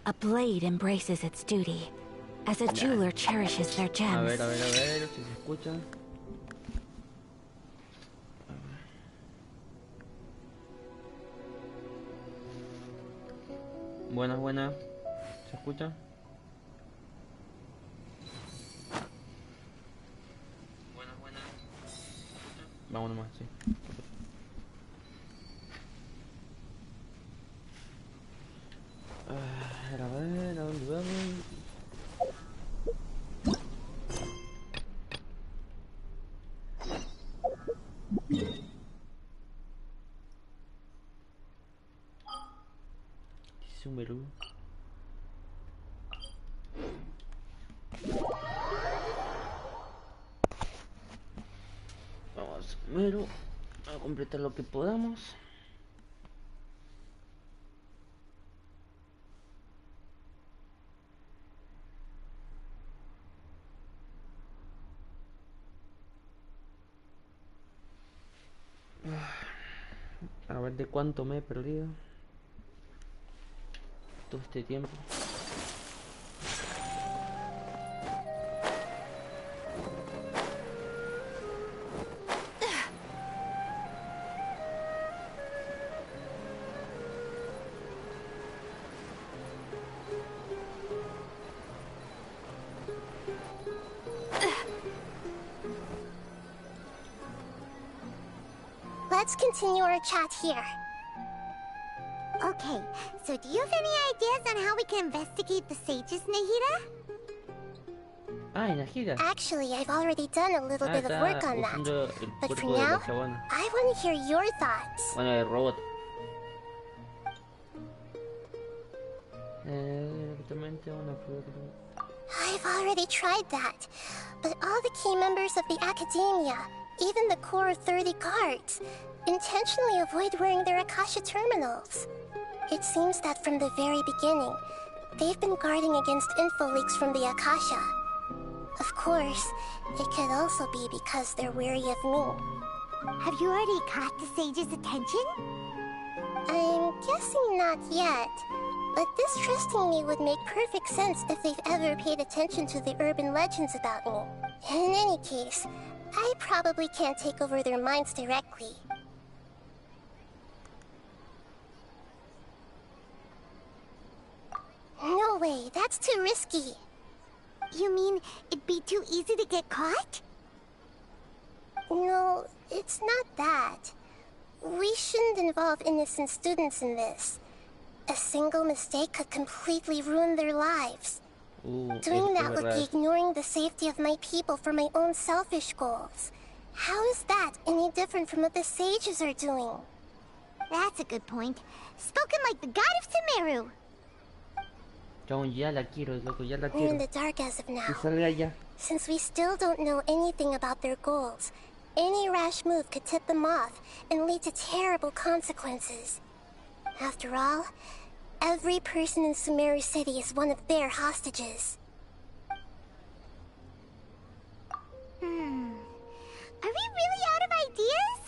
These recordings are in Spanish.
A blade embraces its duty, as a jeweler cherishes their gems. A ver, si se escucha. Buenas. ¿Se escucha? Buenas. Vamos nomás, sí. A ver, ¿a dónde vamos? Sumeru. Vamos primero a completar lo que podamos. A ver de cuánto me he perdido todo este tiempo. Let's continue our chat here. Okay, so do you have any ideas on how we can investigate the sages, Nahida? Nahida. Actually, I've already done a little bit of work on that. But for now, I want to hear your thoughts. Bueno, el robot. I've already tried that, but all the key members of the Academia, even the core 30 guards, intentionally avoid wearing their Akasha terminals. It seems that from the very beginning, they've been guarding against info leaks from the Akasha. Of course, it could also be because they're wary of me. Have you already caught the sage's attention? I'm guessing not yet, but distrusting me would make perfect sense if they've ever paid attention to the urban legends about me. In any case, I probably can't take over their minds directly. No way, that's too risky. You mean it'd be too easy to get caught? No, it's not that. We shouldn't involve innocent students in this. A single mistake could completely ruin their lives. Doing that would be ignoring the safety of my people for my own selfish goals. How is that any different from what the sages are doing? That's a good point. Spoken like the god of Sumeru. Ya la quiero, loco, ya la We're quiero. in the dark as of now. Que salga ya. Since we still don't know anything about their goals, any rash move could tip them off and lead to terrible consequences. After all, every person in Sumeru City is one of their hostages. Are we really out of ideas?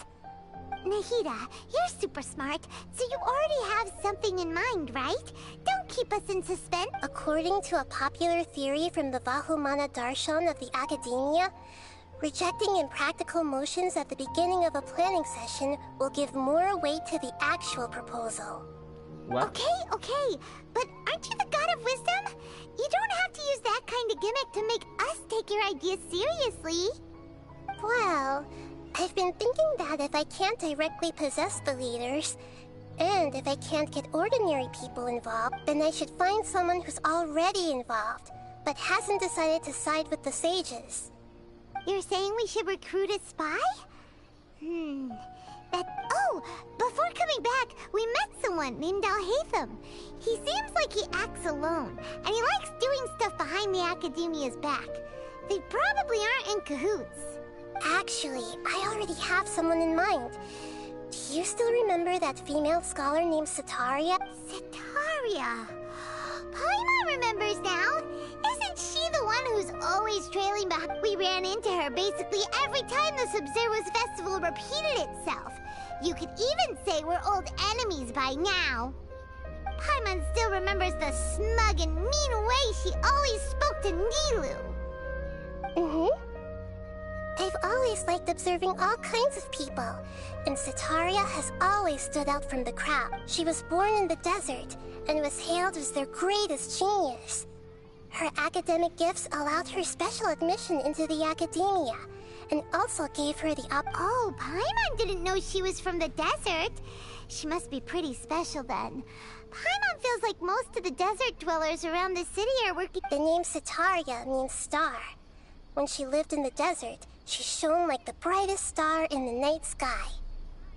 Nahida, you're super smart, so you already have something in mind, right? Don't keep us in suspense. According to a popular theory from the Vahumana Darshan of the Academia, rejecting impractical motions at the beginning of a planning session will give more weight to the actual proposal. What? Okay, but aren't you the god of wisdom? You don't have to use that kind of gimmick to make us take your ideas seriously. Well, I've been thinking that if I can't directly possess the leaders, and if I can't get ordinary people involved, then I should find someone who's already involved, but hasn't decided to side with the sages. You're saying we should recruit a spy? Oh, before coming back, we met someone named Alhaitham. He seems like he acts alone, and he likes doing stuff behind the Academia's back. They probably aren't in cahoots. Actually, I already have someone in mind. Do you still remember that female scholar named Sataria? Sataria. Paimon remembers now. Isn't she the one who's always trailing behind? We ran into her basically every time the Sub-Zerwas festival repeated itself. You could even say we're old enemies by now. Paimon still remembers the smug and mean way she always spoke to Nilou. I've always liked observing all kinds of people, and Setaria has always stood out from the crowd. She was born in the desert and was hailed as their greatest genius. Her academic gifts allowed her special admission into the academia, and also gave her the Oh, Paimon didn't know she was from the desert. She must be pretty special then. Paimon feels like most of the desert dwellers around the city are working. The name Setaria means star. When she lived in the desert, she shone like the brightest star in the night sky.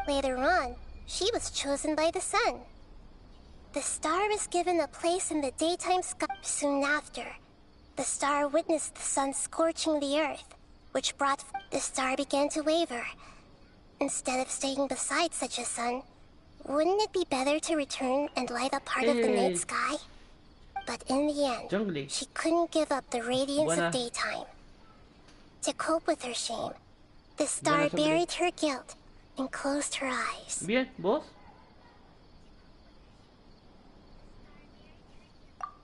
Later on, she was chosen by the sun. The star was given a place in the daytime sky. Soon after, the star witnessed the sun scorching the earth, which brought the star began to waver. Instead of staying beside such a sun, wouldn't it be better to return and light up part of the night sky? But in the end, she couldn't give up the radiance of daytime. To cope with her shame, the star buried her guilt and closed her eyes. Bien, ¿vos?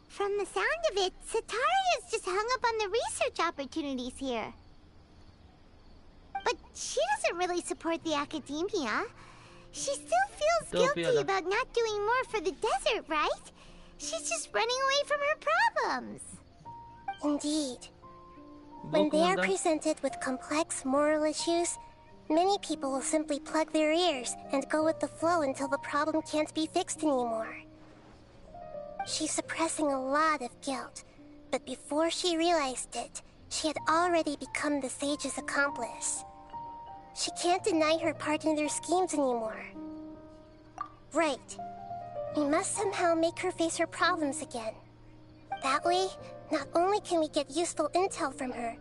From the sound of it, Setaria's just hung up on the research opportunities here. But she doesn't really support the academia. She still feels guilty about not doing more for the desert, right? She's just running away from her problems. Indeed. When they are presented with complex moral issues, many people will simply plug their ears and go with the flow until the problem can't be fixed anymore. She's suppressing a lot of guilt, but before she realized it, she had already become the sage's accomplice. She can't deny her part in their schemes anymore. Right. We must somehow make her face her problems again. That way, not only can we get useful intel from her,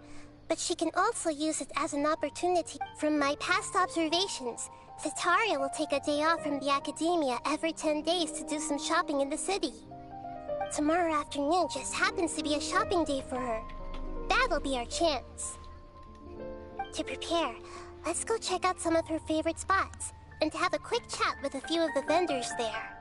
but she can also use it as an opportunity. From my past observations, Setaria will take a day off from the academia every 10 days to do some shopping in the city. Tomorrow afternoon just happens to be a shopping day for her. That'll be our chance. To prepare, let's go check out some of her favorite spots, and have a quick chat with a few of the vendors there.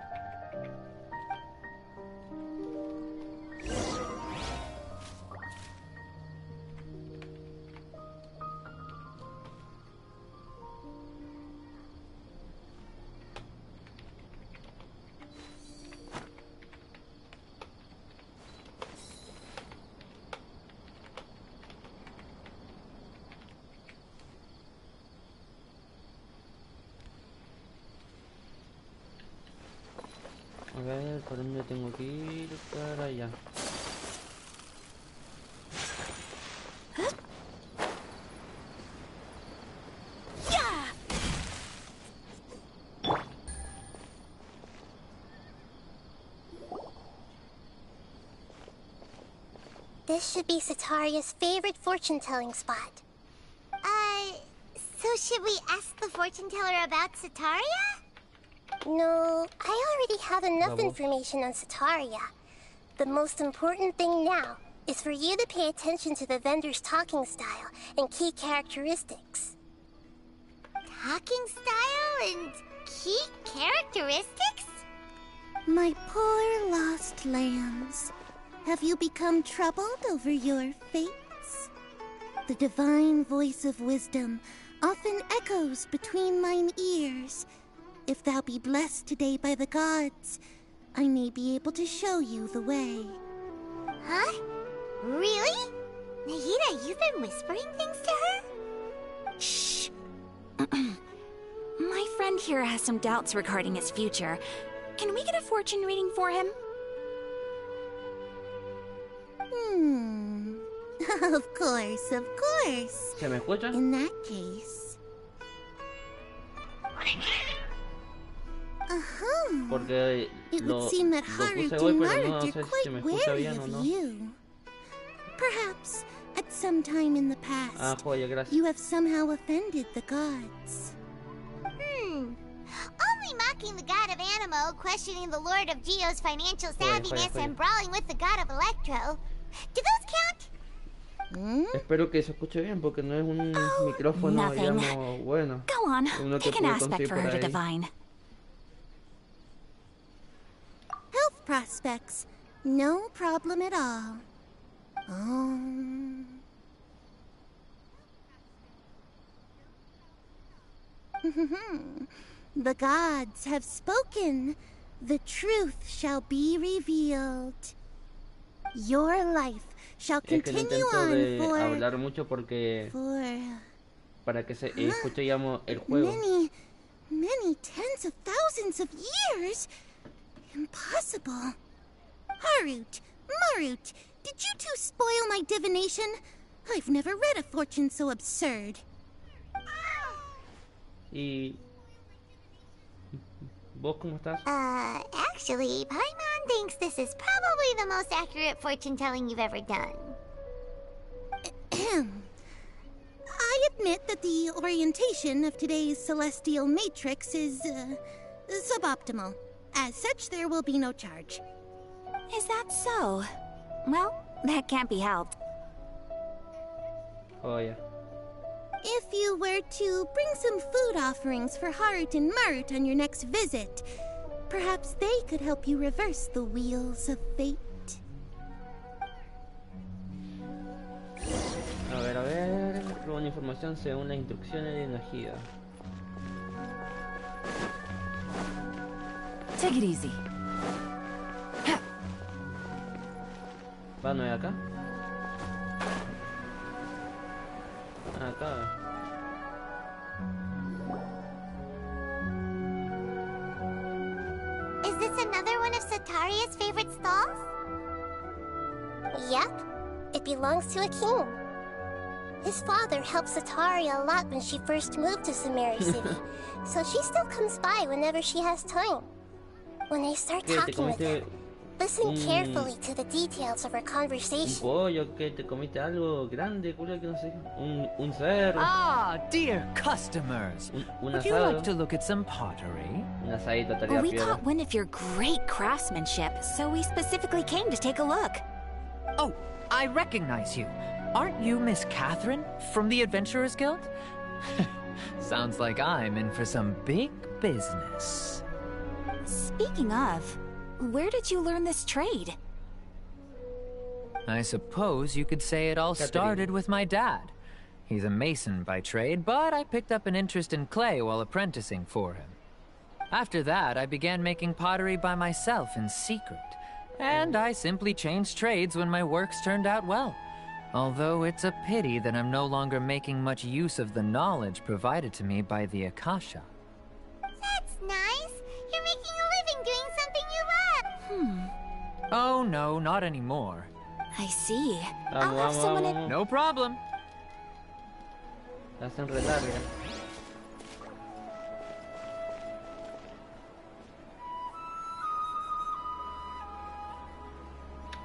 A ver, ¿por dónde tengo que ir? Para allá. This should be Setaria's favorite fortune-telling spot. So should we ask the fortune teller about Setaria? No, I already have enough information on Setaria. The most important thing now is for you to pay attention to the vendor's talking style and key characteristics. Talking style and key characteristics? My poor lost lambs, have you become troubled over your fates? The divine voice of wisdom often echoes between mine ears. If thou be blessed today by the gods, I may be able to show you the way. Huh? Really? Nahida, you've been whispering things to her? Shh. My friend here has some doubts regarding his future. Can we get a fortune reading for him? Of course, of course. ¿Se me escucha? In that case... Porque it would seem that Haru demerged are quite wary of you. Perhaps, at some time in the past, you have somehow offended the gods. Only mocking the god of Animo, questioning the lord of Geo's financial savviness, and brawling with the god of Electro. Do those count? Espero que se escuche bien porque no es un micrófono, nothing. digamos, bueno. Go on, Uno que pick an puede aspect conseguir for por her to ahí. divine. Health prospects. No problem at all. The gods have spoken. The truth shall be revealed. Your life shall Es que no continue intento on de for... hablar mucho porque para que se escuche, digamos, el juego. Many tens of thousands of years? Impossible. Harut, Marut, did you two spoil my divination? I've never read a fortune so absurd. ¿Y vos cómo estás? Actually, Paimon thinks this is probably the most accurate fortune-telling you've ever done. I admit that the orientation of today's celestial matrix is suboptimal. As such, there will be no charge. Is that so? Well, that can't be helped. Oh, ya. If you were to bring some food offerings for Harut and Marut on your next visit, perhaps they could help you reverse the wheels of fate. A ver. Robo una información según las instrucciones de Najida. Take it easy. ¿Va no es acá? Acá. Is this another one of Sataria's favorite stalls? Yep, it belongs to a king. His father helped Sataria a lot when she first moved to Samari City, so she still comes by whenever she has time. When they start ¿Qué, te talking with comiste him, listen carefully to the details of her un conversation. pollo? ¿Qué? ¿Te comiste algo grande, culo, que no sé? ¿Un cerdo? Ah, dear customers. Un Would you asado? like to look at some pottery? Un asadito estaría We piola. caught wind of your great craftsmanship, so we specifically came to take a look. Oh, I recognize you. Aren't you Miss Catherine from the Adventurers Guild? Sounds like I'm in for some big business. Speaking of, where did you learn this trade? I suppose you could say it all Catherine. started with my dad. He's a mason by trade, but I picked up an interest in clay while apprenticing for him. After that, I began making pottery by myself in secret. And I simply changed trades when my works turned out well. Although it's a pity that I'm no longer making much use of the knowledge provided to me by the Akasha. That's nice. You're making a living doing something you love. Oh no, not anymore. I see. I'll Vamos, have vamos, someone vamos. No problem. La hacen re larga.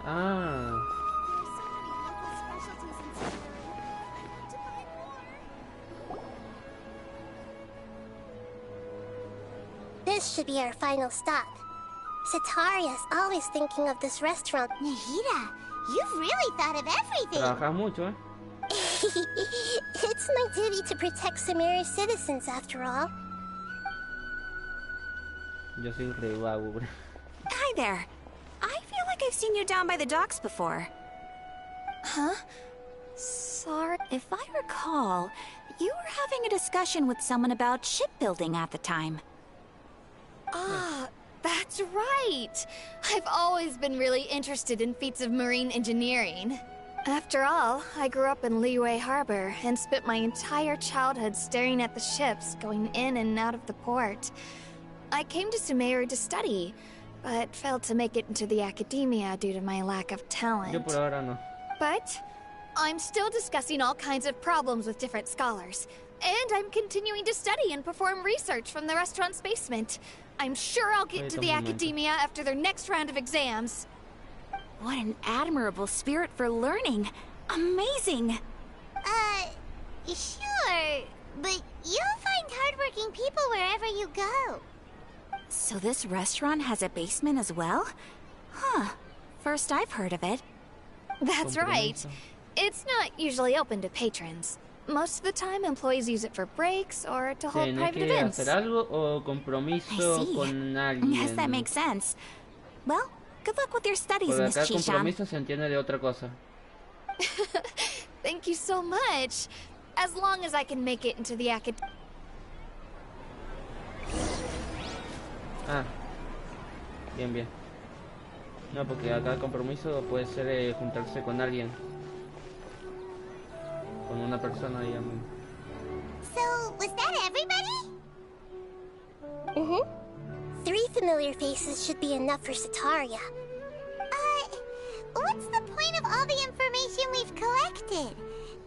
Ah, This should be our final stop. Sataria's always thinking of this restaurant. Nahida, you've really thought of everything. trabajas mucho, ¿eh? It's my duty to protect Samari's citizens, after all. Yo soy re vago, bro. Hi there. I feel like I've seen you down by the docks before. Huh? Sorry. If I recall, you were having a discussion with someone about shipbuilding at the time. Ah, that's right. I've always been really interested in feats of marine engineering. After all, I grew up in Liyue Harbor and spent my entire childhood staring at the ships going in and out of the port. I came to Sumeru to study, but failed to make it into the academia due to my lack of Yo talent. por ahora no. But I'm still discussing all kinds of problems with different scholars. And I'm continuing to study and perform research from the restaurant's basement. I'm sure I'll get Wait to a the moment. academia after their next round of exams. What an admirable spirit for learning. Amazing. Sure. But you'll find hardworking people wherever you go. So this restaurant has a basement as well? Huh. First I've heard of it. That's right. Complemento. It's not usually open to patrons. Most of the time, employees use it for breaks or to hold Tienes private que events. hacer algo o I compromiso see. con Yes, that alguien. makes sense. Well, good luck with your studies, Porque Miss acá Chishan. compromiso se entiende de otra cosa. Thank you so much. As long as I can make it into the Ah, bien, bien. No, porque acá compromiso puede ser juntarse con alguien. Con una persona, digamos. So, was that everybody? Mm-hmm. 3 familiar faces should be enough for Sataria. What's the point of all the information we've collected?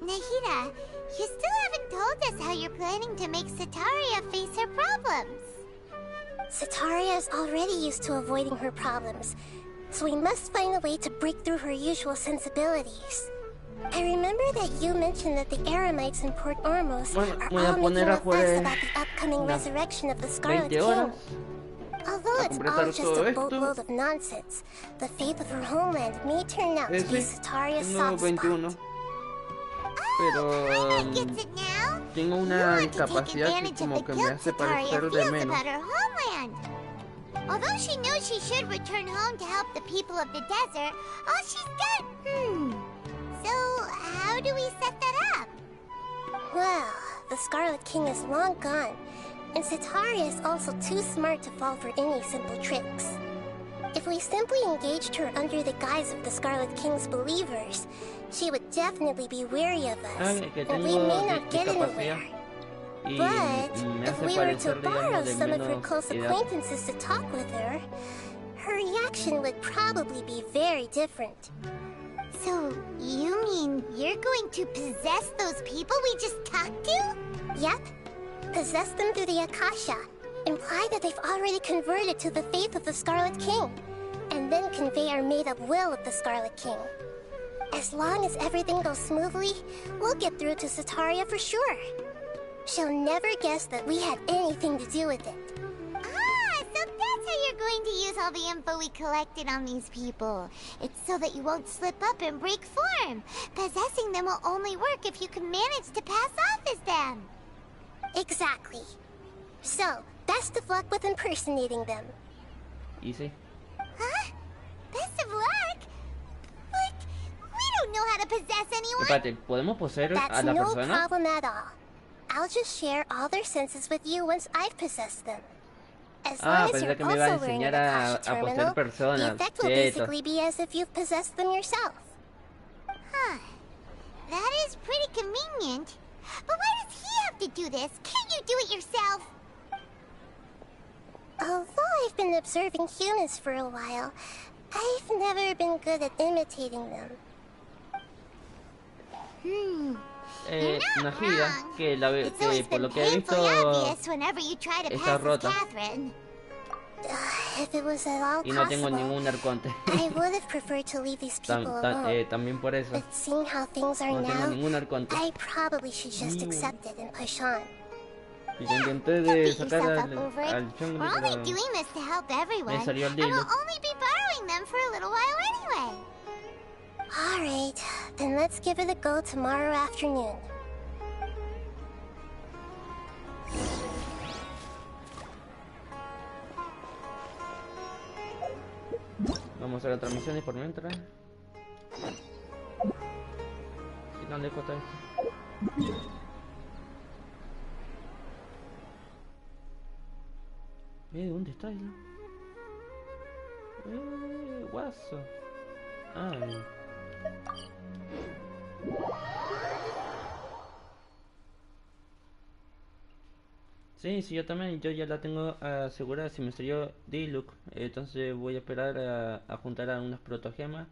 Nahida, you still haven't told us how you're planning to make Sataria face her problems. Sataria is already used to avoiding her problems, so we must find a way to break through her usual sensibilities. I remember that you mentioned that the Eremites in Port Ormos are all making a fuss about the upcoming resurrection of the Scarlet King. Although it's all just a boatload of nonsense, the fate of her homeland may turn out to be Sataria's soft spot. Pero Gets it now? tengo una discapacidad que como que me hace parecer de menos. About her homeland. Although she knows she should return home to help the people of the desert, all she's done. So, how do we set that up? Well, the Scarlet King is long gone, and Sataria is also too smart to fall for any simple tricks. If we simply engaged her under the guise of the Scarlet King's believers, she would definitely be wary of us, and we may not get anywhere. But if we were to borrow some of her close acquaintances to talk with her, her reaction would probably be very different. So, you mean you're going to possess those people we just talked to? Yep. Possess them through the Akasha. Imply that they've already converted to the faith of the Scarlet King, and then convey our made-up will of the Scarlet King. As long as everything goes smoothly, we'll get through to Sataria for sure. She'll never guess that we had anything to do with it. Ah, so that's how you're going to use all the info we collected on these people. It's so that you won't slip up and break form. Possessing them will only work if you can manage to pass off as them. Exactly. So, best of luck with impersonating them. Easy. Huh? Best of luck? But we don't know how to possess anyone. Espérate, ¿podemos poseer That's a la no persona? problem at all. I'll just share all their senses with you once I've possessed them. As long as you're pensé que me iba a also wearing enseñar an a Akasha poseer terminal, the personas. effect will basically be as if you've possessed them yourself. Huh. That is pretty convenient. But why does he have to do this? Can't you do it yourself? Although I've been observing humans for a while, I've never been good at imitating them. Nahida, que, It's always por been lo que he visto painfully obvious whenever you try to está pass as rota. Uh, Catherine. If it was at all Y no tengo possible, ningún arconte. I would have preferred to leave these people alone. También por eso. But seeing how things are No tengo now, ningún arconte. I probably should just accept it and push on. Y yo intenté Don't de beat sacar yourself al up over it. chongli, We're only pero doing this to help everyone. me salió el And we'll dilo. only be borrowing them for a little while anyway. Alright, then let's give it a go tomorrow afternoon. Vamos a hacer las transmisiones por mientras. ¿Qué tan lejos está esto? ¿Dónde está ella? Guaso. Ay. Sí, sí, yo también, yo ya la tengo asegurada, si me salió Diluc, entonces voy a esperar a juntar a unas protogemas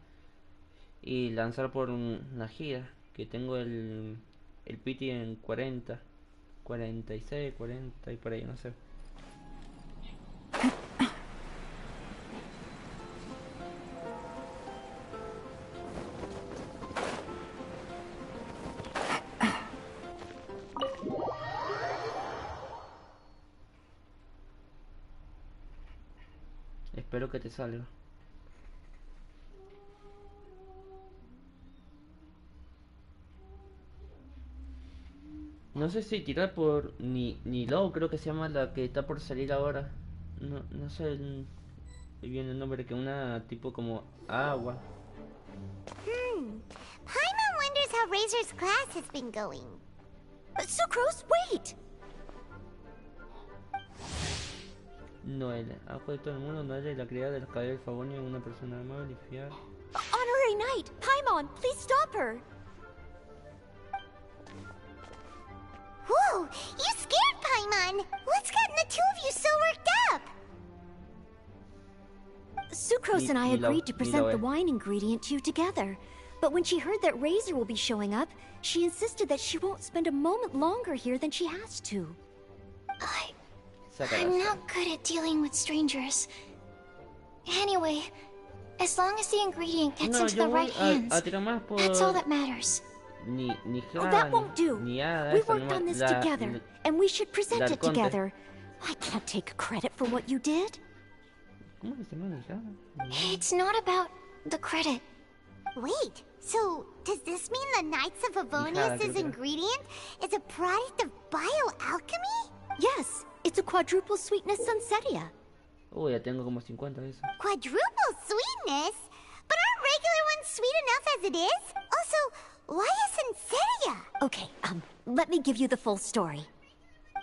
y lanzar por una gira, que tengo el piti en 40, 46, 40 y por ahí, no sé. Espero que te salga. No sé si tirar por ni low, creo que se llama la que está por salir ahora. No sé bien el nombre, que una tipo como agua. Paimon wonders how Razor's class has been going. Sucrose, wait! Noel, ajo de todo el mundo, Noel es la criada de los caballeros favonios, una persona amable y fiel. Honorary Knight, Paimon, please stop her! Whoa, you scared Paimon! What's gotten the two of you so worked up? Sucrose and I agreed to present the wine ingredient to you together. But when she heard that Razor will be showing up, she insisted that she won't spend a moment longer here than she has to. I'm not good at dealing with strangers. Anyway, as long as the ingredient gets into the right hands, that's all that matters. Oh, that won't do. We worked on this together, and we should present it together. I can't take credit for what you did. It's not about the credit. Wait, so does this mean the Knights of Favonius' ingredient is a product of bioalchemy? Yes, it's a quadruple sweetness sunsetia. Oh, ya tengo como 50 de eso. Quadruple sweetness? But aren't regular ones sweet enough as it is? Also, why a sunsetia? Okay, let me give you the full story.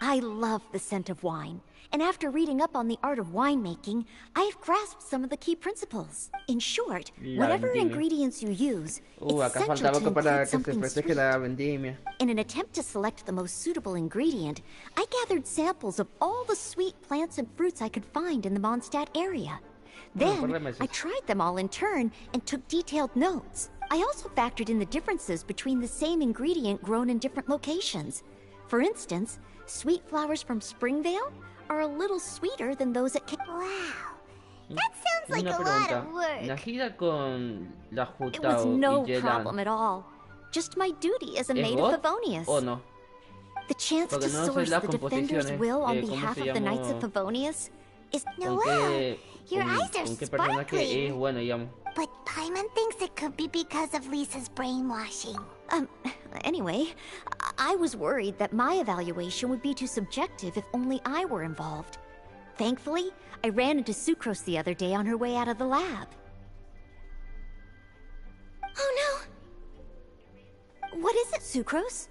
I love the scent of wine, and after reading up on the art of winemaking, I have grasped some of the key principles. In short, whatever ingredients you use, it's essential to include something sweet. In an attempt to select the most suitable ingredient, I gathered samples of all the sweet plants and fruits I could find in the Mondstadt area. Then, I tried them all in turn and took detailed notes. I also factored in the differences between the same ingredient grown in different locations. For instance, sweet flowers from Springvale are a little sweeter than those at Wow, that sounds like a lot of work. It was no problem at all. Just my duty as a maid of Favonius. Oh, no. The chance to source the defender's will on behalf of the Knights of Favonius is... Noelle, your eyes are sparkling. But Paimon thinks it could be because of Lisa's brainwashing. Anyway, I was worried that my evaluation would be too subjective if only I were involved. Thankfully, I ran into Sucrose the other day on her way out of the lab. Oh no! What is it, Sucrose?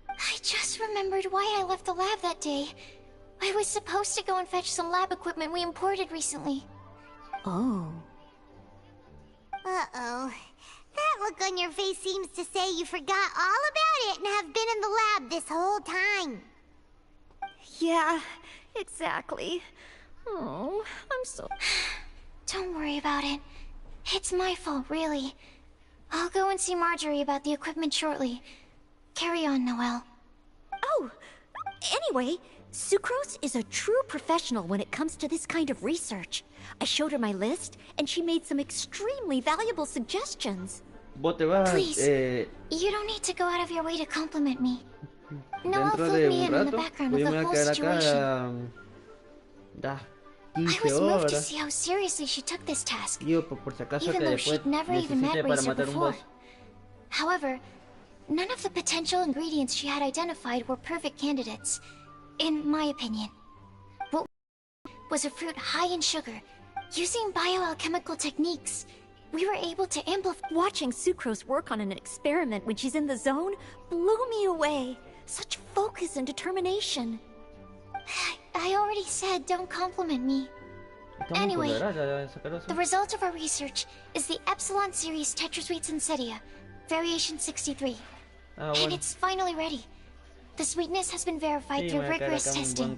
I just remembered why I left the lab that day. I was supposed to go and fetch some lab equipment we imported recently. Oh. Uh-oh. That look on your face seems to say you forgot all about it and have been in the lab this whole time. Yeah, exactly. Oh, I'm so... Don't worry about it. It's my fault, really. I'll go and see Marjorie about the equipment shortly. Carry on, Noelle. Oh, anyway, Sucrose is a true professional when it comes to this kind of research. I showed her my list, and she made some extremely valuable suggestions. Please, you don't need to go out of your way to compliment me. Noelle filled me in the background of the whole situation. I was moved to see how seriously she took this task, even though she'd never even met Razor before. However, none of the potential ingredients she had identified were perfect candidates, in my opinion. What was a fruit high in sugar. Using bioalchemical techniques, we were able to amplify... Watching Sucrose work on an experiment when she's in the zone blew me away. Such focus and determination. I already said don't compliment me. Anyway, the result of our research is the Epsilon series Tetrasweet Sunsetia, variation 63. And it's finally ready. The sweetness has been verified through rigorous testing.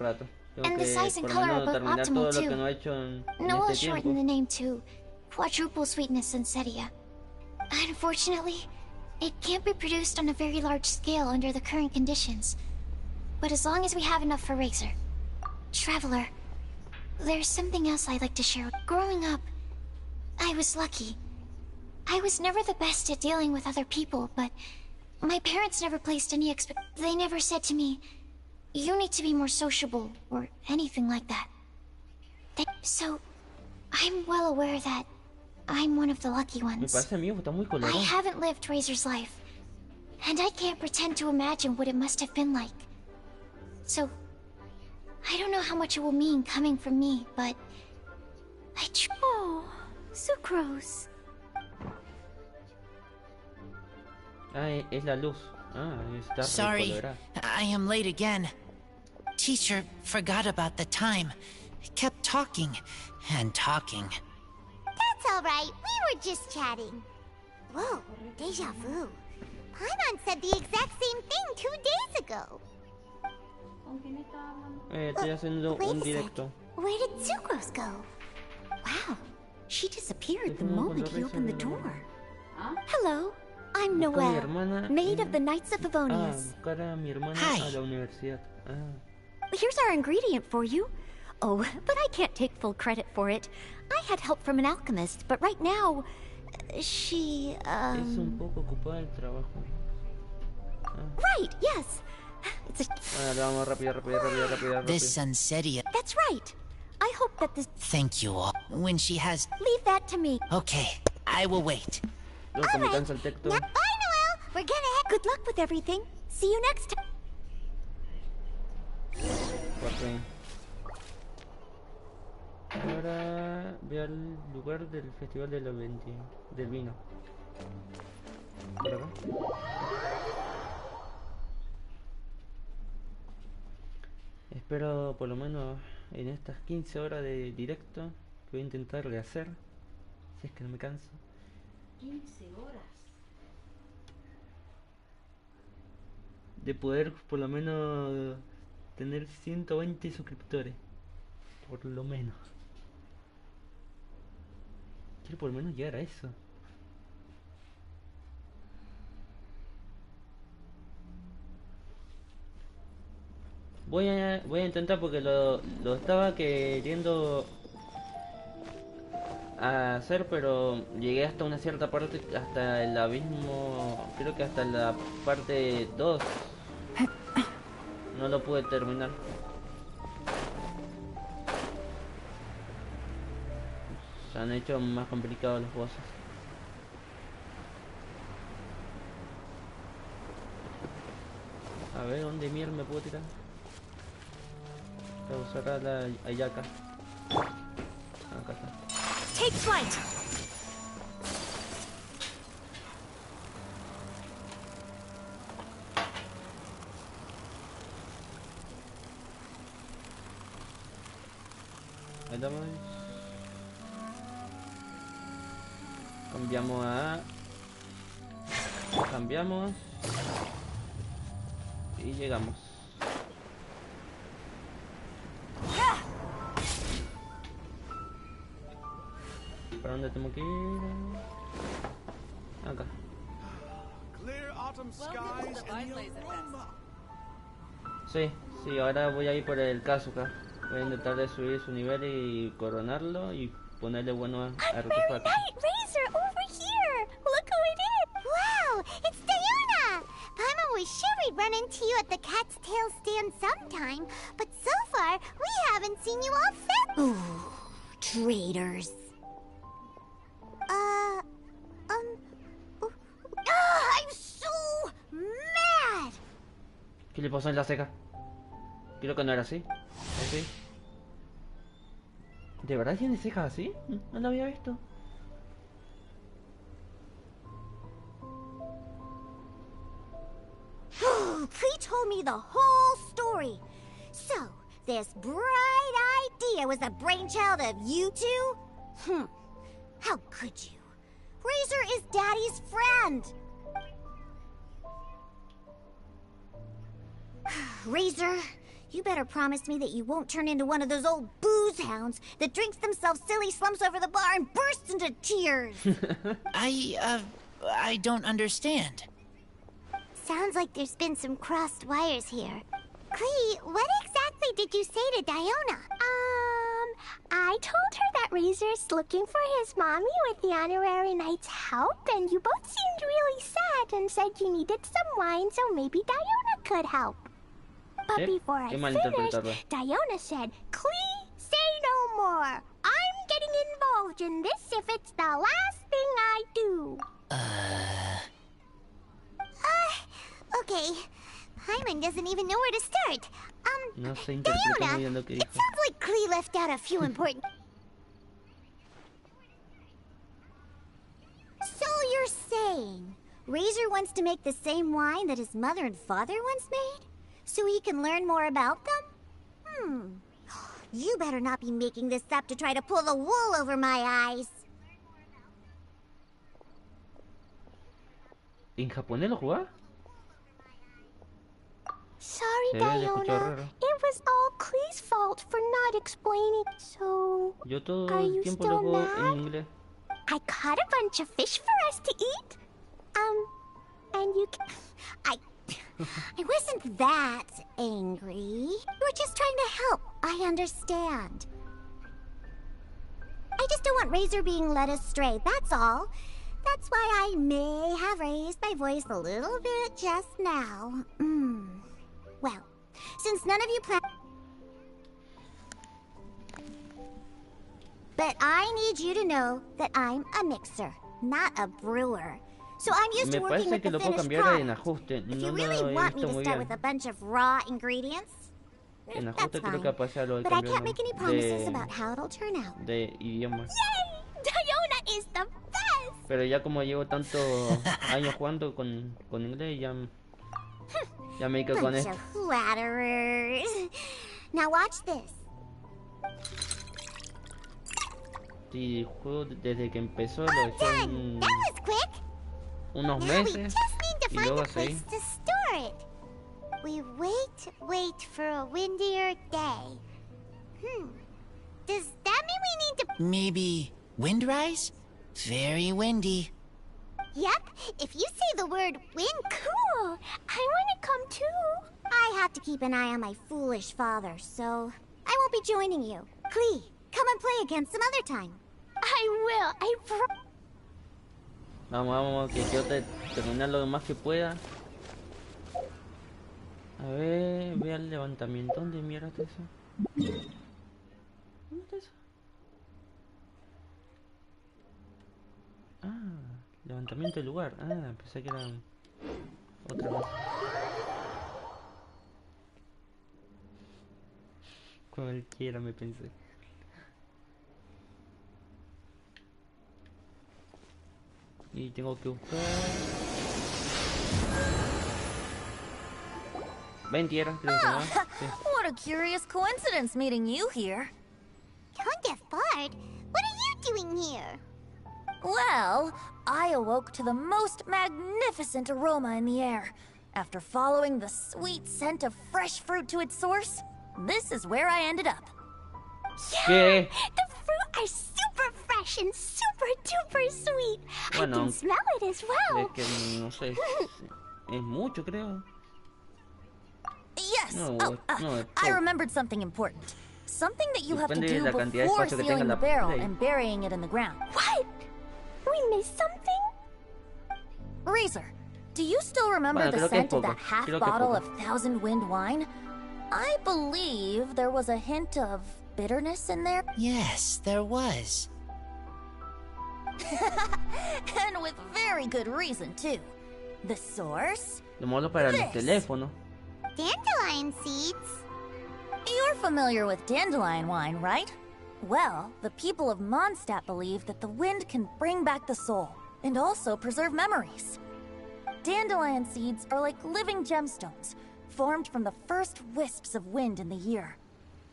And the size and color are both optimal too. Noelle shortened the name to Quadruple Sweetness Sunsetia. Unfortunately, it can't be produced on a very large scale under the current conditions. But as long as we have enough for Razor. Traveler, there's something else I'd like to share. Growing up, I was lucky. I was never the best at dealing with other people, but my parents never placed any They never said to me, you need to be more sociable, or anything like that. So, I'm well aware that I'm one of the lucky ones. I haven't lived Razor's life. And I can't pretend to imagine what it must have been like. So, I don't know how much it will mean coming from me, but... Oh, Sucrose. Ah, es la luz. Ah, está Sorry, recolorada. I am late again. Teacher forgot about the time. Kept talking and talking. That's alright, we were just chatting. Whoa, deja vu. Paimon said the exact same thing 2 days ago. Estoy haciendo wait un a directo. sec. Where did Sucrose go? Wow, she disappeared the moment he opened the door. Hello, I'm Buscar a mi Noelle, hermana maid of en- the Knights of Ah, Favonius. buscar a mi hermana Hi. a la universidad. Ah. Here's our ingredient for you. Oh, but I can't take full credit for it. I had help from an alchemist, but right now, she, Es un poco ocupada el trabajo. Right, yes. It's a... Ahora vamos rápido. This Sunsetia. That's right. I hope that this... Thank you all. When she has... Leave that to me. Okay, I will wait. Luego me cansa el texto. Bye, Noelle! We're gonna head... Good luck with everything. See you next time. Por fin. Ahora ve al lugar del festival de los 20 del vino. ¿Por acá? Espero por lo menos en estas 15 horas de directo que voy a intentar rehacer, si es que no me canso. 15 horas. De poder por lo menos tener 120 suscriptores. Por lo menos. Quiero por lo menos llegar a eso. Voy a intentar porque lo estaba queriendo hacer, pero llegué hasta una cierta parte, hasta el abismo, creo que hasta la parte 2. No lo pude terminar. Se han hecho más complicados los bosses. A ver, ¿dónde mierda me puedo tirar? Para usar a la Ayaka. Acá está. Take flight. Ahí estamos. Cambiamos a... Cambiamos. Y llegamos. ¿Para dónde tengo que ir? Acá. Sí, ahora voy a ir por el Kazuka. Voy a intentar de subir su nivel y coronarlo y ponerle buenos artefactos. Razor, over here! Look who it is! Wow, it's Diona! Paimon was sure we'd run into you at the Cat's Tail stand sometime, but so far, we haven't seen you all fit. Ooh, traitors. I'm so mad! ¿Qué le pasó en la ceja? Creo que no era así. ¿Sí? ¿De verdad tiene cejas así? No lo había visto. He told me the whole story. So, this bright idea was the brainchild of you two? How could you? Razor is Daddy's friend. Razor, you better promise me that you won't turn into one of those old booze hounds that drinks themselves silly, slumps over the bar, and bursts into tears. I don't understand. Sounds like there's been some crossed wires here. Clee, what exactly did you say to Diona? I told her that Razor's looking for his mommy with the honorary knight's help, and you both seemed really sad and said you needed some wine, so maybe Diona could help. But before I finished, Diona said, Clee, say no more. I'm getting involved in this if it's the last thing I do. doesn't even know where to start. No se interpretó muy bien lo que Diona, it dijo. sounds like Klee left out a few important... So you're saying Razor wants to make the same wine that his mother and father once made? So he can learn more about them? You better not be making this up to try to pull the wool over my eyes. ¿En japonés lo jugaba? Sorry, Se escuchó Diona. raro. It was all Klee's fault for not explaining. So, Yo todo are el you tiempo still lo juego mad? en inglés. I caught a bunch of fish for us to eat. And you can... I wasn't that angry. You were just trying to help. I understand. I just don't want Razor being led astray, that's all. That's why I may have raised my voice a little bit just now. Well, since none of you plan... But I need you to know that I'm a mixer, not a brewer. So I'm used Me to working parece with que the lo puedo finished cambiar en product. ajuste. If No you lo really he want me visto to muy start bien. with a bunch of raw ingredients, En that's ajuste creo que fine. aparece lo del But I cambio can't make any promises about how it'll turn out. de idioma. Yay! Diona is the best! Pero ya como llevo tantos años jugando con inglés, ya me quedo con Bunch esto. of flatterers. Now watch this. Sí, juego desde que empezó, lo All dejé done. That was quick. unos Now we meses just need to y find luego a place seguí. to store it. We wait for a windier day. Does that mean we need to... Maybe windrise? Very windy. Yep, if you say the word wind... Cool! I want to come too. I have to keep an eye on my foolish father, so I won't be joining you. Klee, come and play again some other time. I will. I Vamos, que quiero terminar lo más que pueda. A ver, ve al levantamiento. ¿Dónde mierda está eso? ¿Dónde está eso? Ah, levantamiento del lugar. Ah, pensé que era otra vez. Cualquiera me pensé. Y tengo que buscar 20 era, creo que no. Sí. What a curious coincidence meeting you here. Hundefard, what are you doing here? Well, I awoke to the most magnificent aroma in the air. After following the sweet scent of fresh fruit to its source, this is where I ended up. ¿Qué? The fruit are super fresh and super duper sweet. I Bueno, can smell it as well. Es que no sé. Es mucho, creo. Yes. No, oh, no, es I poco. remember something important. Something that you have to Depende de do la cantidad de before espacio que sealing tenga the la barrel play. and burying it in the ground. What? We missed something? Razor, do you still remember Bueno, the creo que es scent of poco. that half Creo que es bottle poco. of Thousand Wind wine? I believe there was a hint of bitterness in there. Yes, there was. And with very good reason, too. The source? Lo malo para el This. teléfono. Dandelion seeds. You're familiar with dandelion wine, right? Well, the people of Mondstadt believe that the wind can bring back the soul, and also preserve memories. Dandelion seeds are like living gemstones, formed from the first wisps of wind in the year.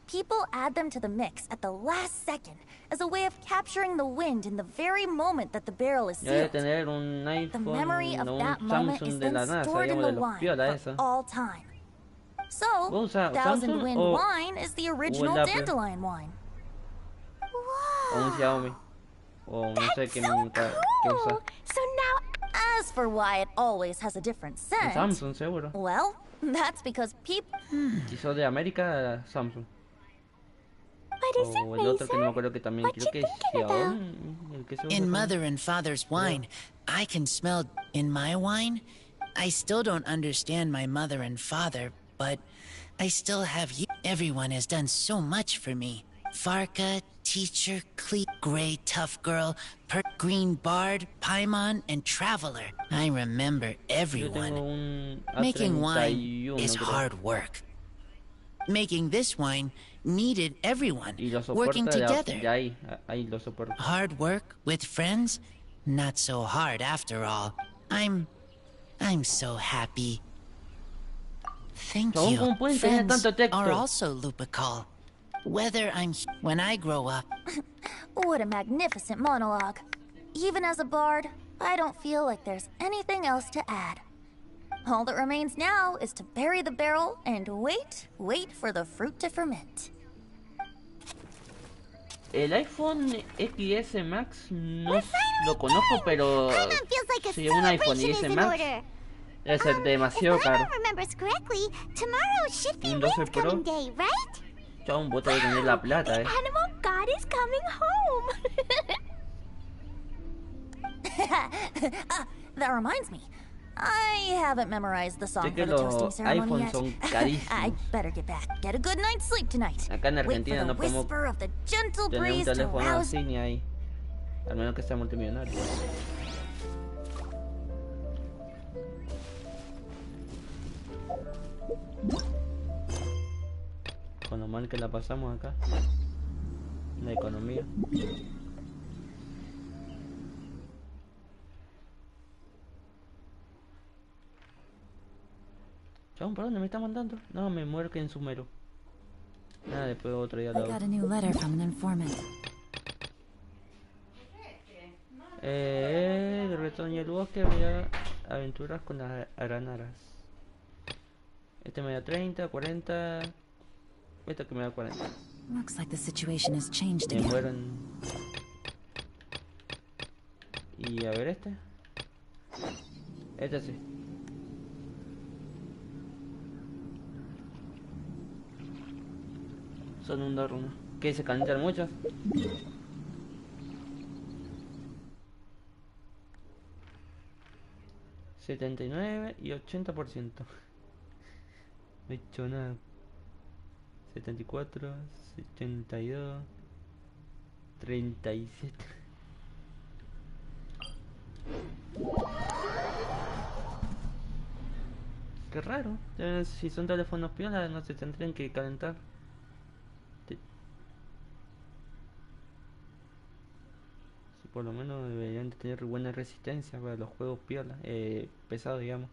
People add them to the mix at the last second as a way of capturing the wind in the very moment that the barrel is Yo debe sealed. tener un The memory iPhone of o un that moment is Samsung de la then NASA, stored in digamos, the de los wine piola for esa. all time. So, ¿Vos usas Thousand Samsung Wind o wine is the original Apple? dandelion wine. O un Xiaomi. O no sé qué marca que usa. So now, As for why it always has a different Un scent, Samsung seguro. well, that's because people... Si sos de América, Samsung. what is O it, el otro que no me Razor? acuerdo que también What creo you que es thinking about? Xiaomi. El que se usa In con- Mother and Father's wine, I can smell in my wine. I still don't understand my mother and father, but I still have you. Everyone has done so much for me. Farka, Teacher, Cleat, Gray, Tough Girl, Green Bard, Paimon, and Traveler. I remember Yo tengo everyone. un Making wine A31, is creo. hard work. Making this wine needed everyone Y lo working soporta together. de ahí. Ahí lo soporta. Hard work with friends? Not so hard after all. I'm so happy. Thank Chabón, you. ¿cómo pueden tener Friends tanto texto? are also Lupical. Whether when I grow up. What a magnificent monologue. Even as a bard, I don't feel like there's anything else to add. All that remains now is to bury the barrel and wait for the fruit to ferment. El iPhone XS Max no lo conozco, pero si un iPhone XS Max debe ser demasiado caro. Un 12 Pro. Chabón, vos tenés que tener la plata, Animal God is coming home. That reminds me. I haven't memorized the song Sé que for the toasting los ceremony iPhones yet. son carísimos. I better get back. Get a good night's sleep tonight. Acá en Argentina no Wait for the podemos whisper of the gentle tener un breeze to teléfono rouse. así ni ahí. Al menos que sea multimillonario. Con lo mal que la pasamos acá. La economía. Chabón, ¿por dónde me está mandando? No, me muero que en sumero. Nada, después otro día lo hago. a new letter from an informant. El retoño del bosque, había aventuras con las aranaras. Este me da 30, 40. Esto que me da 40. Looks like the situation has changed Me again. muero en... Y a ver este. Este sí. Son un dos runas. ¿Qué? ¿Se calientan muchos? $79 y 80%. No he hecho nada. 74, 72, 37. Qué raro. Si son teléfonos piola no se tendrían que calentar. Si por lo menos deberían de tener buena resistencia para los juegos piola, pesados, digamos.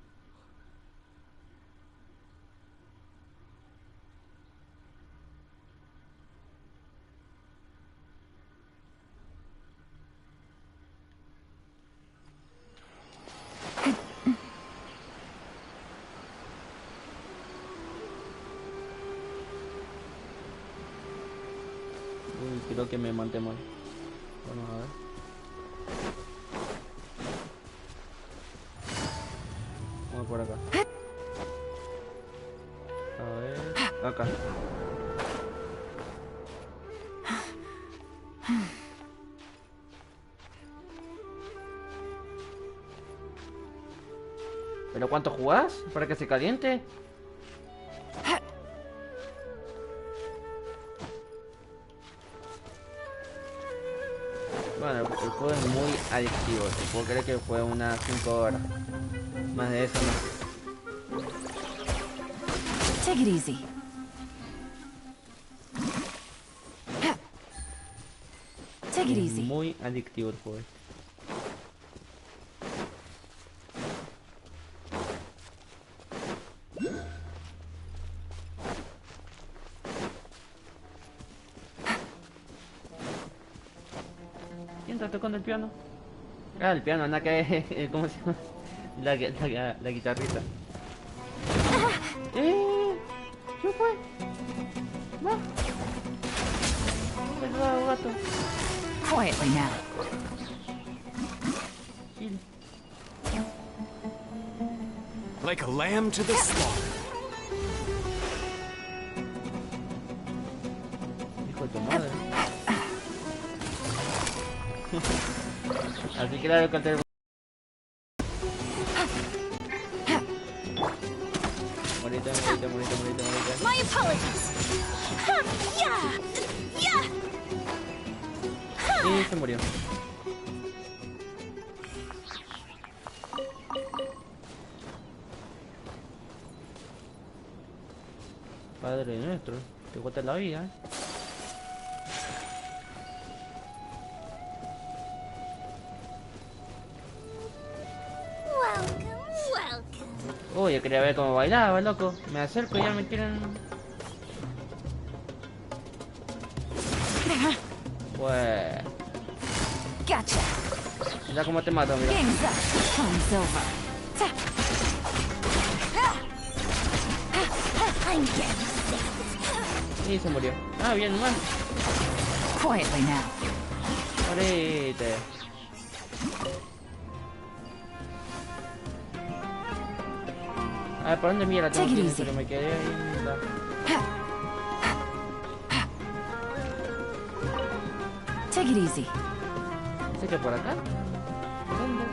Uy, creo que me mandé mal. Vamos a ver. Vamos por acá. A ver. Acá. ¿Pero cuánto jugás? ¿Para que se caliente? Bueno, el juego es muy adictivo. Te puedo creer que juegue unas 5 horas. Más de eso no. Take it easy. Take it Es easy. muy adictivo el juego. ¿Quién está tocando el piano? Ah, el piano, nada que... ¿Cómo se llama? La guitarrita. ¿Qué fue? No. Perdón, gato. Quietly now. Gil. Like a lamb to the slaughter. Hijo de tu madre. Así que la canté. Morita. My apologies. Yeah. Y se murió. Padre nuestro, te cuesta la vida, ¿eh? Uy, yo quería ver cómo bailaba, loco. Me acerco y ya me quieren... Pues... Gotcha. Ya como te mato, mira. Game's up. Time's over. I'm getting sick. Y se murió. Ah, bien, nomás. Quietly now. Morite. A ver, ¿por dónde mira? Tengo que ir, pero me quedé ahí en la... Take it easy. ¿Sé que por acá? ¿Dónde?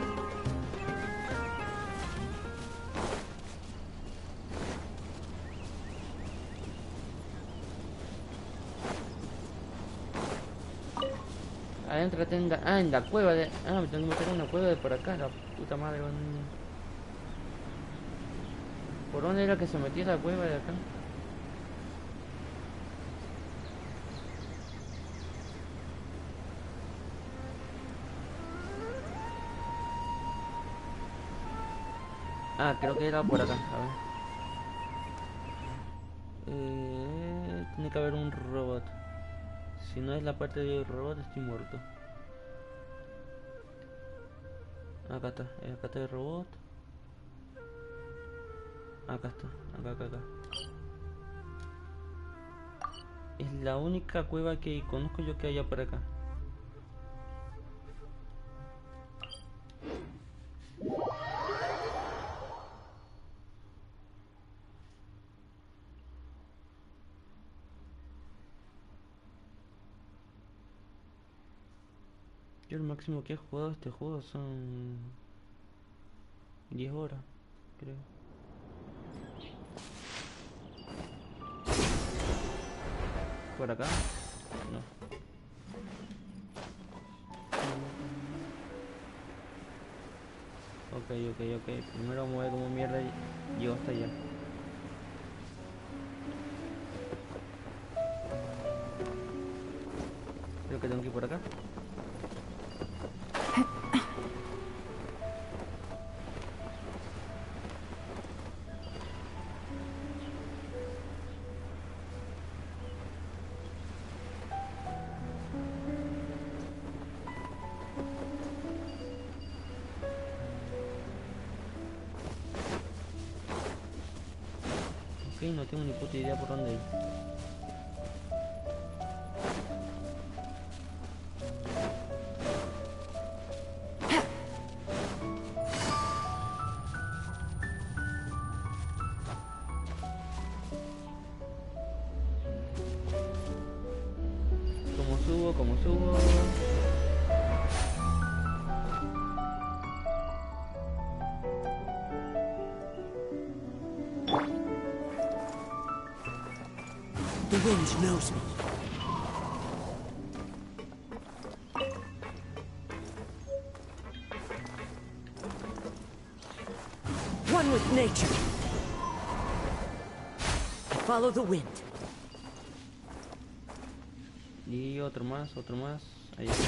Adentro tenga... Ah, en la cueva de... Ah, me tengo que meter en una cueva de por acá, la puta madre. ¿Por dónde era que se metía la cueva de acá? Ah, creo que era por acá, a ver. Tiene que haber un robot. Si no es la parte del robot, estoy muerto. Acá está el robot. Acá está, acá. Es la única cueva que conozco yo que haya por acá. Yo el máximo que he jugado este juego son 10 horas, creo. ¿Por acá? No. Ok. Primero vamos a ver cómo mierda llego hasta allá. Creo que tengo que ir por acá. Ok, no tengo ni puta idea por dónde ir. ¿Cómo subo? The wind knows me. One with nature. Follow the wind. Y otro más. Ahí está.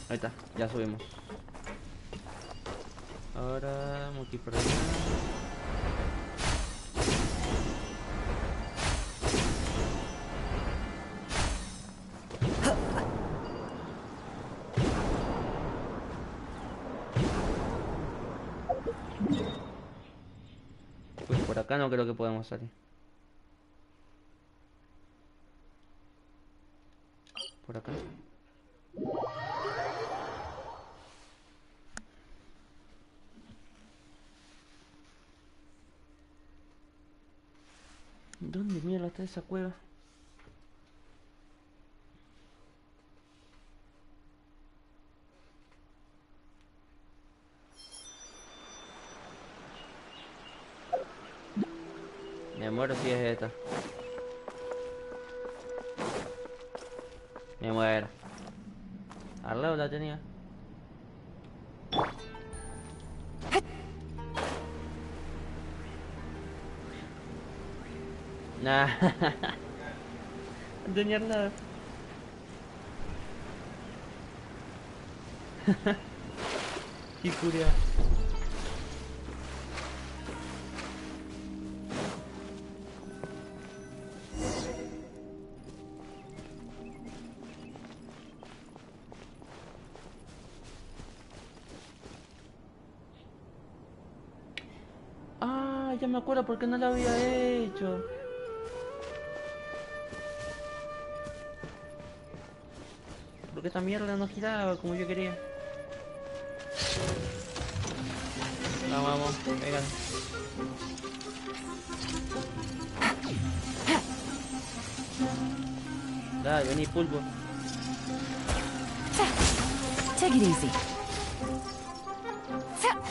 Ahí está, ya subimos. Ahora vamos aquí por allá. Pues por acá no creo que podamos salir. Por acá. ¿Dónde mierda está esa cueva? muero si es esta. Me muero. Al lado la tenía. Nah. No tenía nada. Qué curioso. Ah, ya me acuerdo por qué no lo había hecho. Porque esta mierda no giraba como yo quería. Vamos, vamos, vengan. Dale, vení, pulpo. Take it easy.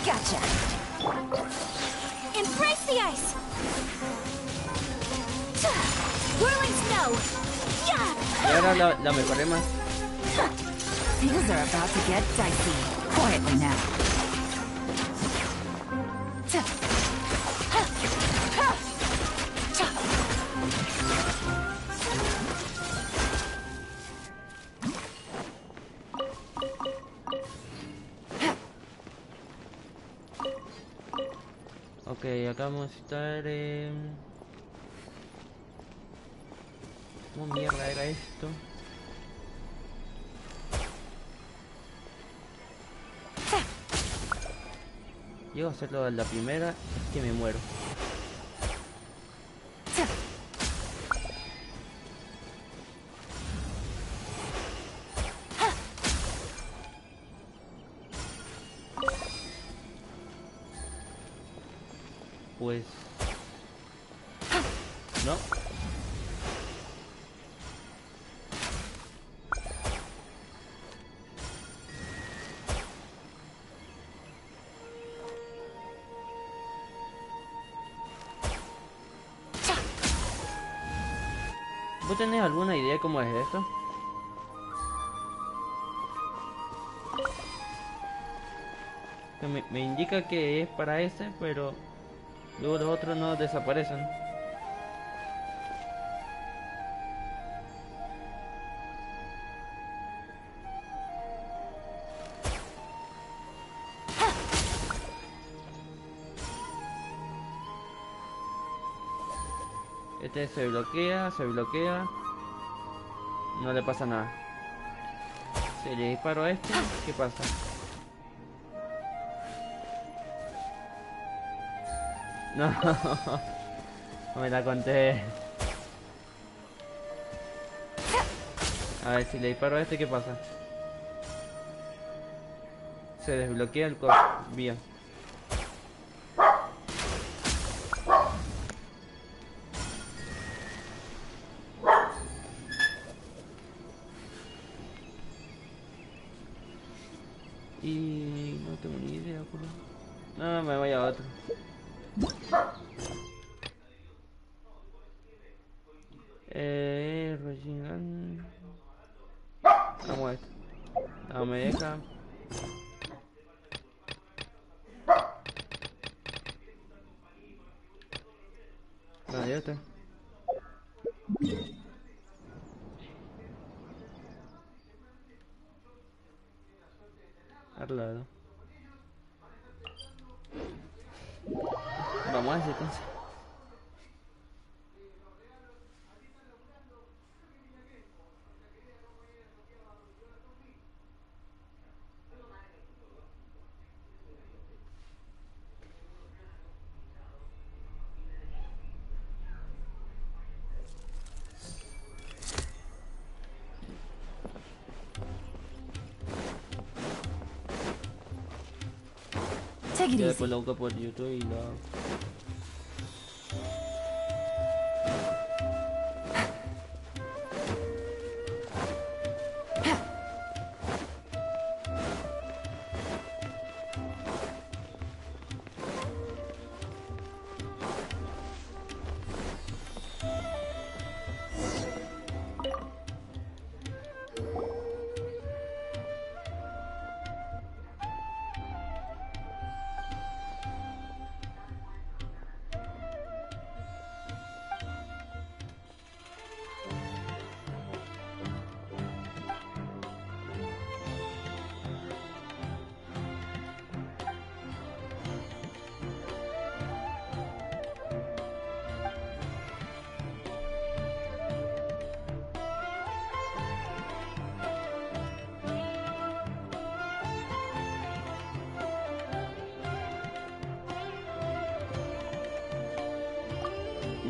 Gotcha. Embrace the ice. Whirling snow. Y ahora la mejoré más. Things are about to get dicey. Quietly now. Ok, acá vamos a necesitar... ¿Cómo mierda era esto? Llego a hacerlo a la primera, es que me muero. Pues... no. ¿Vos tenés alguna idea cómo es esto? Que me indica que es para ese, pero luego los otros no desaparecen. Este se bloquea. No le pasa nada. Si le disparo a este, ¿qué pasa? No, no me la conté. A ver, si le disparo a este, ¿qué pasa? Se desbloquea el coso. Bien. Y no tengo ni idea, culo. No, me voy a otro. Rellenar. Vamos a esto. No me deja. No, ya está. Al lado. Vamos a ese entonces. Take it Ya easy. después lo busco por YouTube y lo hago.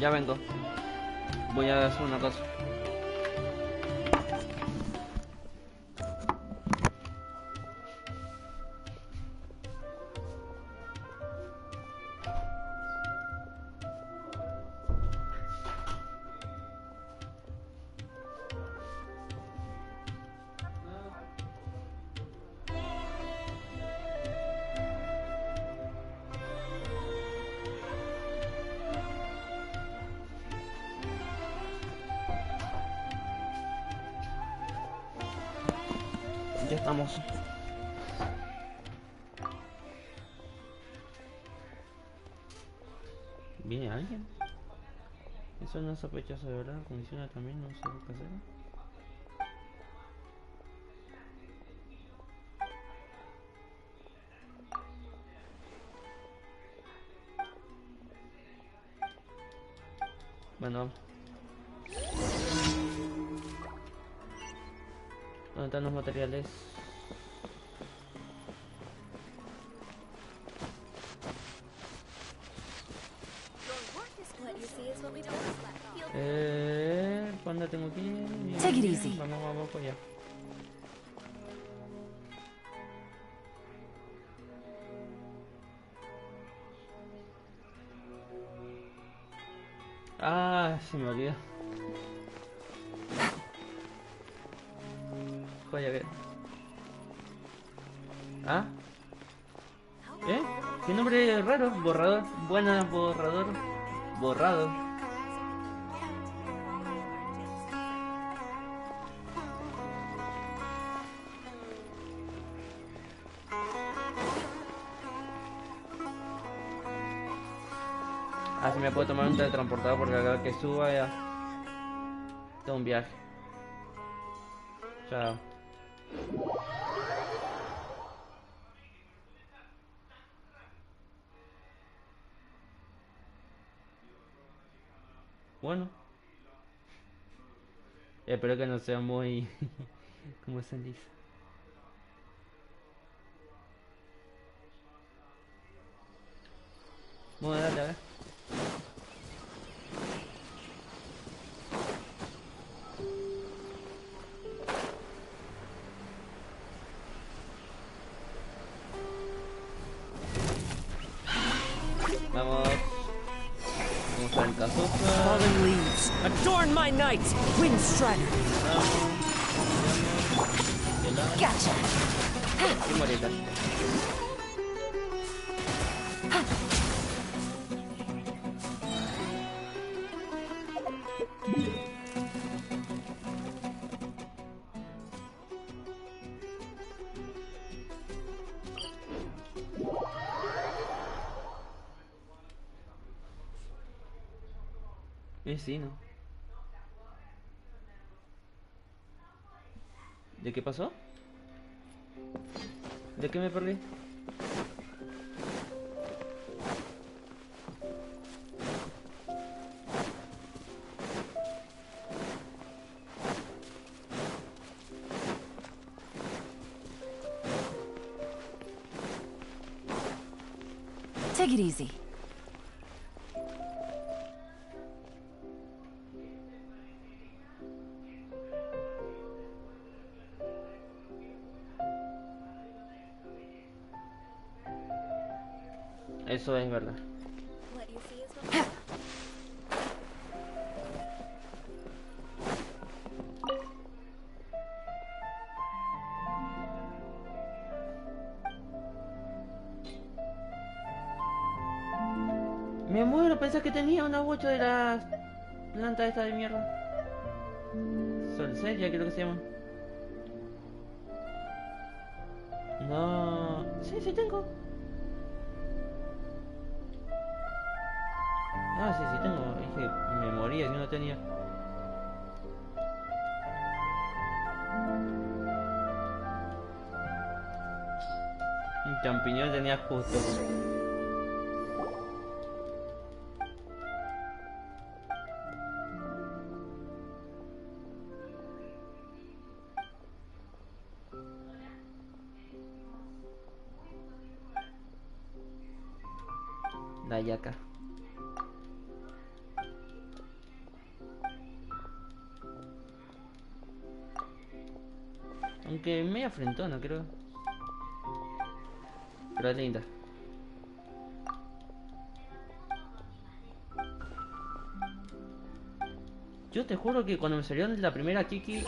Ya vengo. Voy a hacer una cosa. Ya estamos. ¿Viene alguien? Eso no es sospechoso de verdad. Funciona también, no sé qué hacer. Bueno. ¿Dónde están los materiales? ¿Cuándo tengo que ir? Take it easy. Vamos por allá. Ah, se me olvidó. Voy a ver. ¿Ah? ¿Eh? ¿Qué nombre raro? Borrador. Buena, borrador. Borrado. Ah, si me puedo tomar un teletransportador porque acá que suba ya. Tengo un viaje. Chao. Bueno. Espero que no sea muy... ¿Cómo se dice? Bueno, dale, a ver. Vamos. Vamos al caso. Fallen leaves, adorn my night, Wind Strider. Gotcha. Y morita. Sí, ¿no? ¿De qué pasó? ¿De qué me perdí? Take it easy. Eso es verdad. Me muero, pensé que tenía una bocha de las plantas esta de mierda. Solseria creo que se llama. No... Sí tengo. Ah, sí tengo. Dije, me moría si no tenía. Un champiñón tenía justo. La yaca. Aunque media frentona, creo. Pero es linda. Yo te juro que cuando me salió la primera Kiki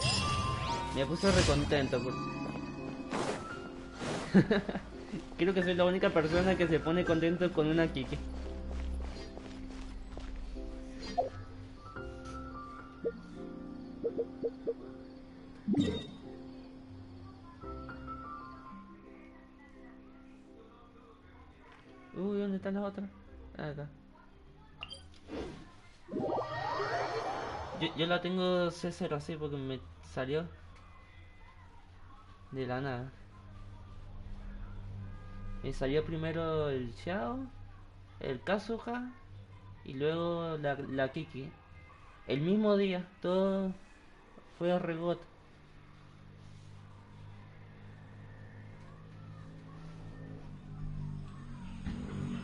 me puse recontento Creo que soy la única persona que se pone contento con una Kiki. Uy, ¿dónde están las otras? Ah, acá. Yo la tengo C0 así porque me salió de la nada. Me salió primero el Xiao, el Kazuha y luego la Kiki. El mismo día, todo fue a regot.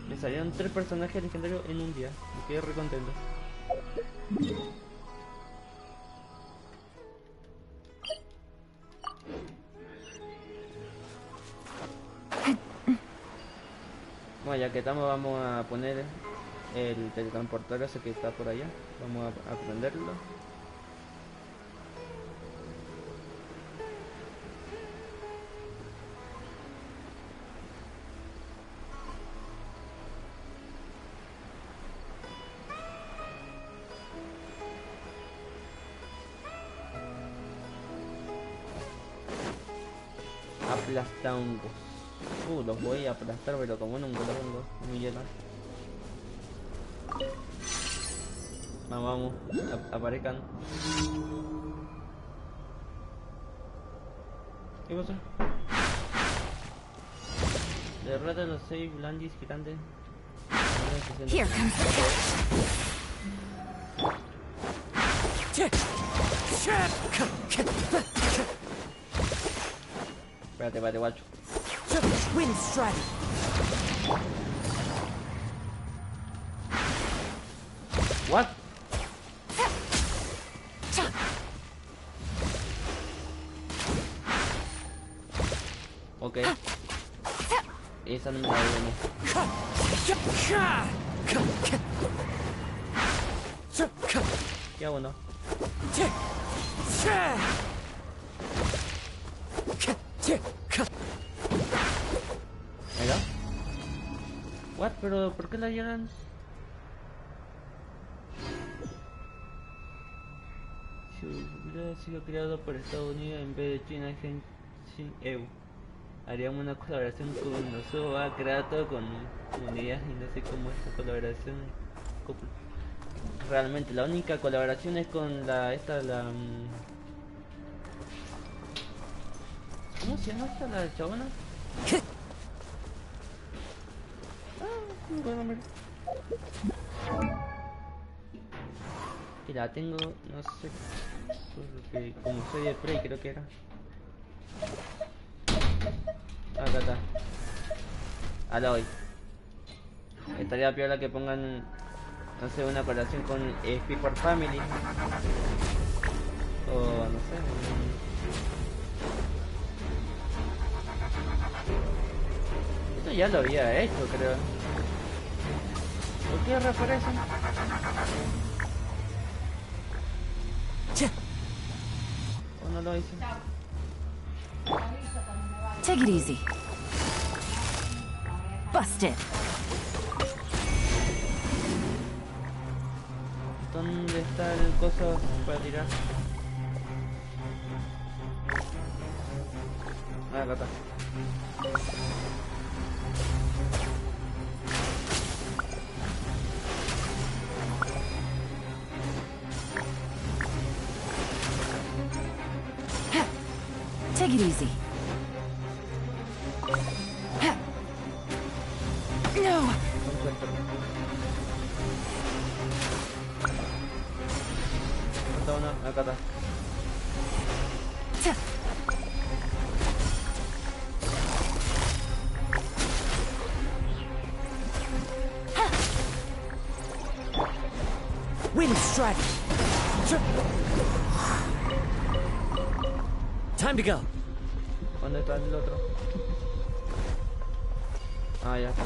Me salieron 3 personajes legendarios en un día. Me quedé re contento. Bueno, ya que estamos, vamos a poner el teletransportador ese que está por allá. Vamos a prenderlo. Aplastangos. Los voy a aplastar, pero como nunca los tengo muy llenos. Vamos, aparezcan. ¿Qué pasa? Derrota a los 6 blandis gigantes. Here comes the Espérate, guacho. Wind strike. What? Okay. Esa no me la viene. Qué bueno. ¿Mira? What? Pero ¿por qué la lloran? Si hubiera sido creado por Estados Unidos en vez de China, Genshin EU. Haríamos una colaboración con nosotros, va a crear todo con comunidad y no sé cómo esta colaboración. Realmente la única colaboración es con ¿cómo se llama esta, la chabona? Bueno, mira. Y la tengo, no sé, porque como soy de Prey creo que era. Acá está. Aloy. Estaría piola que pongan, no sé, una colaboración con Speak Family. O no sé. Esto ya lo había hecho, creo. ¿Por qué reaparecen? ¿O no lo hice? Take it easy. Busted. ¿Dónde está el coso para tirar? Ah, acá está. Take it easy. No. Falta una, acá está. Wind strike. Time to go. ¿Dónde está el otro? Ah, ya está.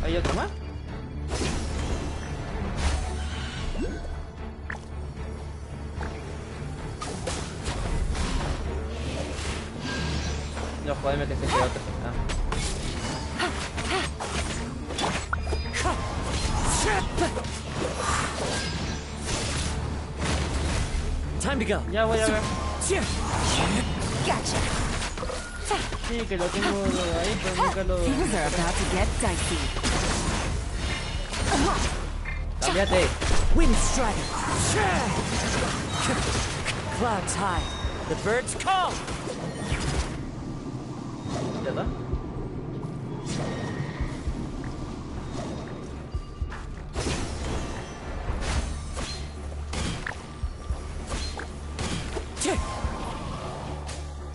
¿Hay otro más? No, jodeme que se quedó otro. Time to go. Ya voy a ver. Gotcha. Sí, que lo tengo ahí, pero nunca lo... Things are about to get dicey. Cámbiate. Wind strider. Clouds high. The birds call. ¿Ya está?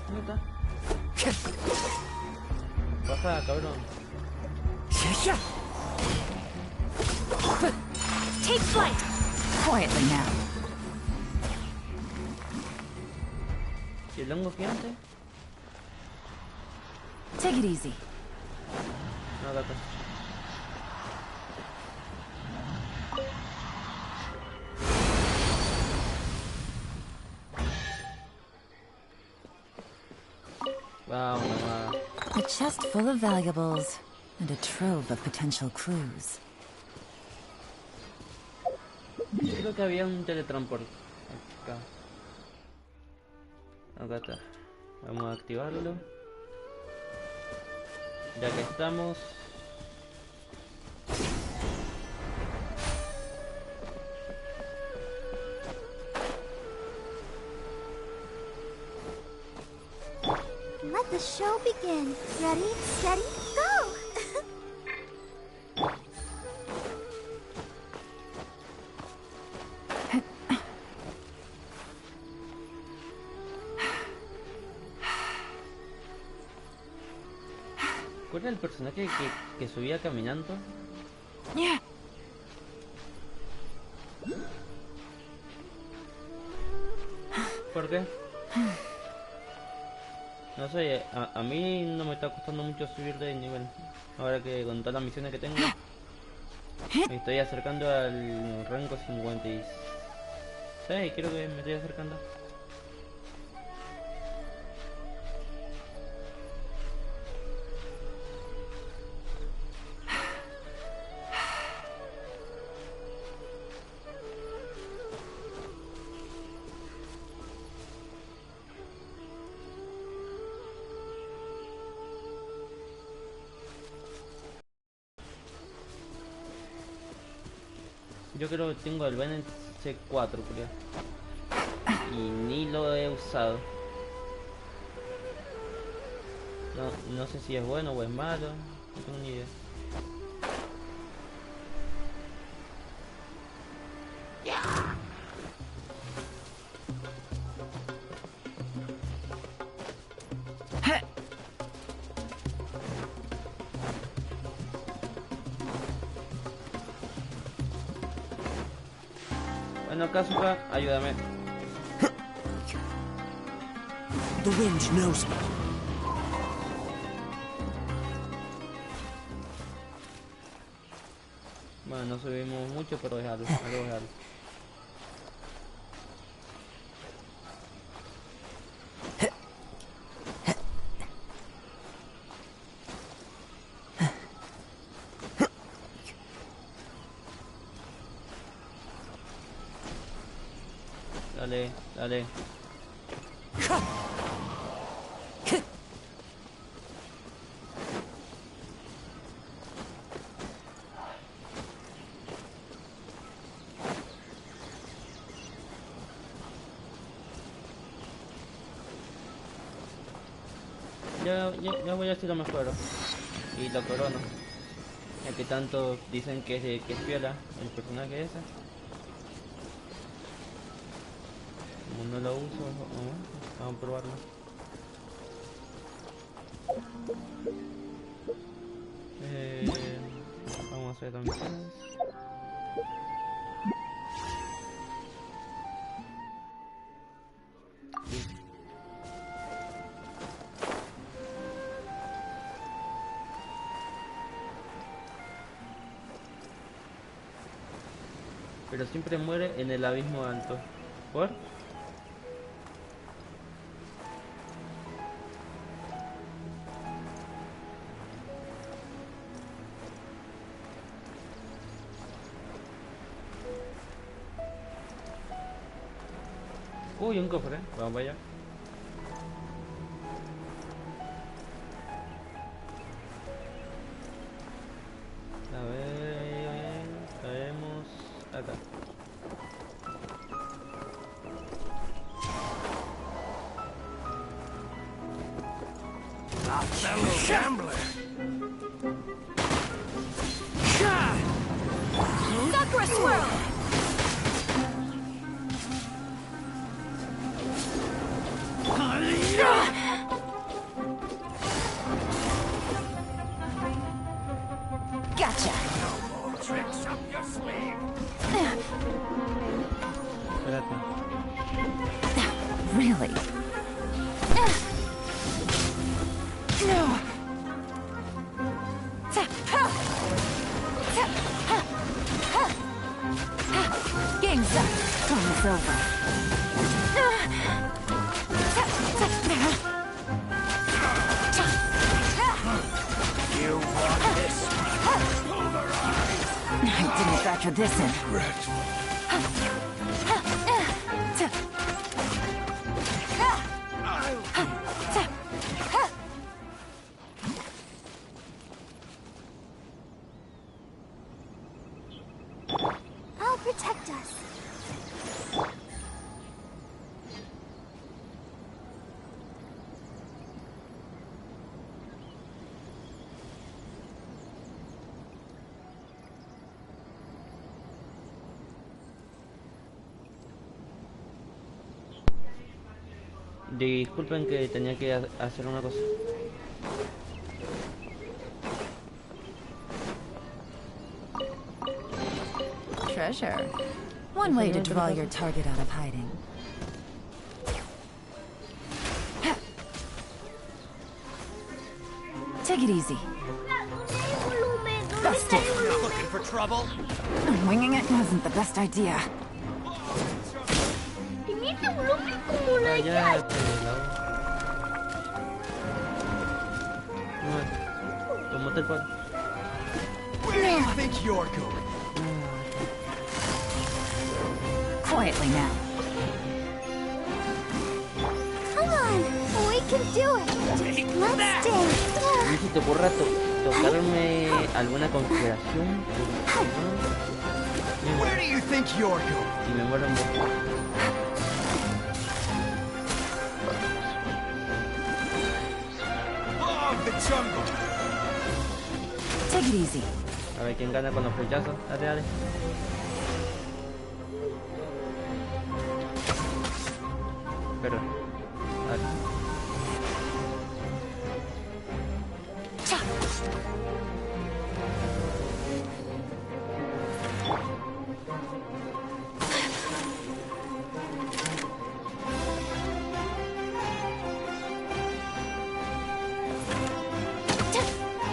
¿Dónde está? Baja, cabrón. Take flight. Quietly now. ¿Y el hongo gigante? Take it easy. No, acá está. Vamos, mamá. A chest full of valuables and a trove of potential clues. Creo que había un teletransporte. Acá. Acá está. Vamos a activarlo. Ya que estamos. Let the show begin. Ready, steady, go! ¿Cuál era el personaje que subía caminando? Yeah. ¿Por qué? No sé, a mí no me está costando mucho subir de nivel. Ahora que con todas las misiones que tengo, me estoy acercando al rango 56. Creo que me estoy acercando. Yo creo que tengo el Bennett C4, creo. Y ni lo he usado. No sé si es bueno o es malo. No tengo ni idea. Bueno, Kazuha, ayúdame. The wind knows me. Bueno, no subimos mucho, pero es algo, algo es algo. Dale, dale. Ya voy a hacer lo mejor. Y lo corono. Ya que tanto dicen que es piola el personaje ese. Como no lo uso, vamos a probarlo. Vamos a hacer las misiones. Pero siempre muere en el abismo alto. ¿Por? Uy, un cofre, vamos para allá. A ver, caemos acá. A fellow gambler. Sakura swirl! Gotcha! No more tricks up your sleeve. Espérate. Really? Game's up. Game's over. You want this? Pulverize. I didn't factor this in. Regretful. I'll protect us. Disculpen que tenía que hacer una cosa. Treasure. One way to draw your target out of hiding. Take it easy. Busted. Not looking for trouble? Winging it wasn't the best idea. Allá, tomate el cuadro. Where do you think you're going? Quietly now. Come on, we can do it. Let's dance. ¿Y si te ocurra tocarme alguna configuración? Where do you think you're going? Y me muero un poco. Of the jungle. Take it easy. A ver quién gana con los flechazos. Dale, dale. Perdón. Dale.